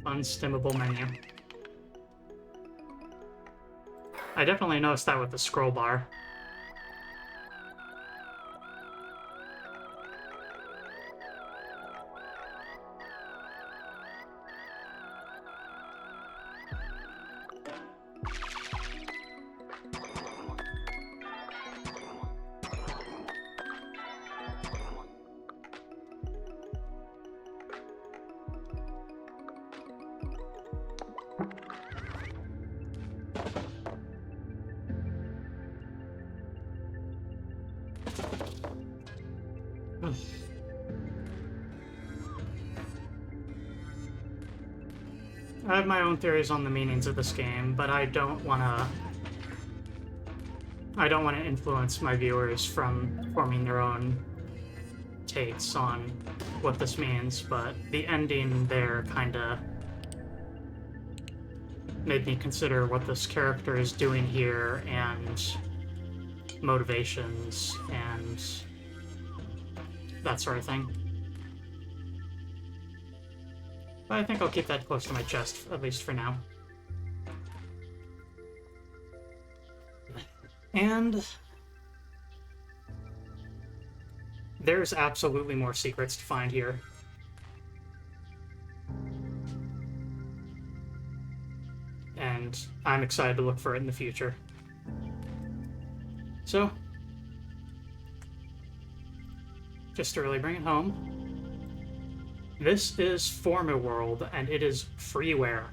Unstimmable menu. I definitely noticed that with the scroll bar. I have my own theories on the meanings of this game, but I don't want to influence my viewers from forming their own takes on what this means, but the ending there kinda made me consider what this character is doing here and motivations and that sort of thing. But I think I'll keep that close to my chest, at least for now. And there's absolutely more secrets to find here. And I'm excited to look for it in the future. So, just to really bring it home, this is FOURMIWORLD, and it is freeware.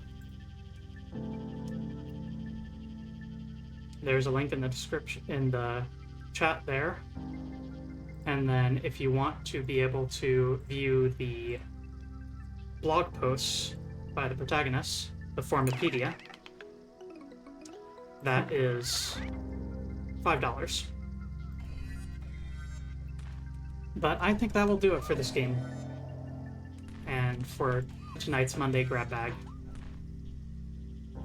There's a link in the description, in the chat there. And then if you want to be able to view the blog posts by the protagonists, the Formipedia, that is $5. But I think that will do it for this game. And for tonight's Monday grab bag.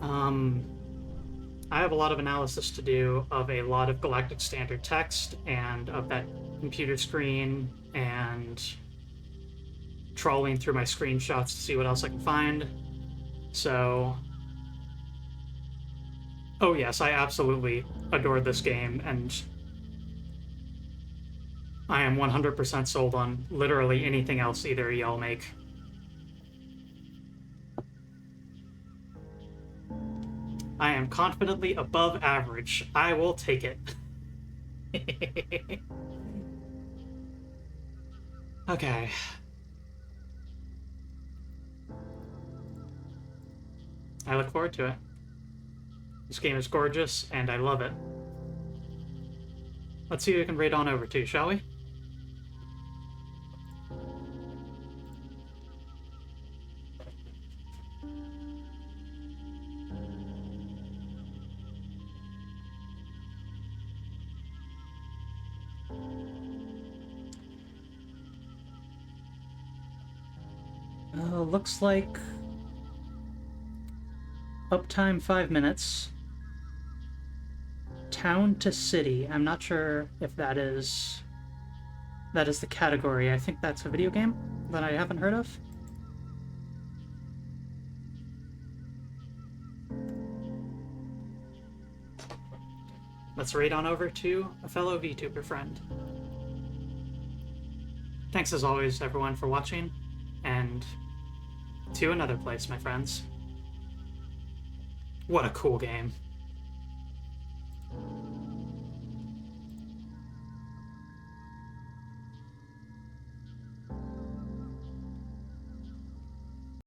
I have a lot of analysis to do of a lot of Galactic Standard text and of that computer screen and trawling through my screenshots to see what else I can find. So, oh yes, I absolutely adored this game, and I am 100% sold on literally anything else either of y'all make. I am confidently above average. I will take it. Okay. I look forward to it. This game is gorgeous, and I love it. Let's see who we can raid on over to, shall we? Looks like uptime 5 minutes. Town to city. I'm not sure if that is the category. I think that's a video game that I haven't heard of. Let's raid on over to a fellow VTuber friend. Thanks as always, everyone, for watching, and to another place, my friends. What a cool game.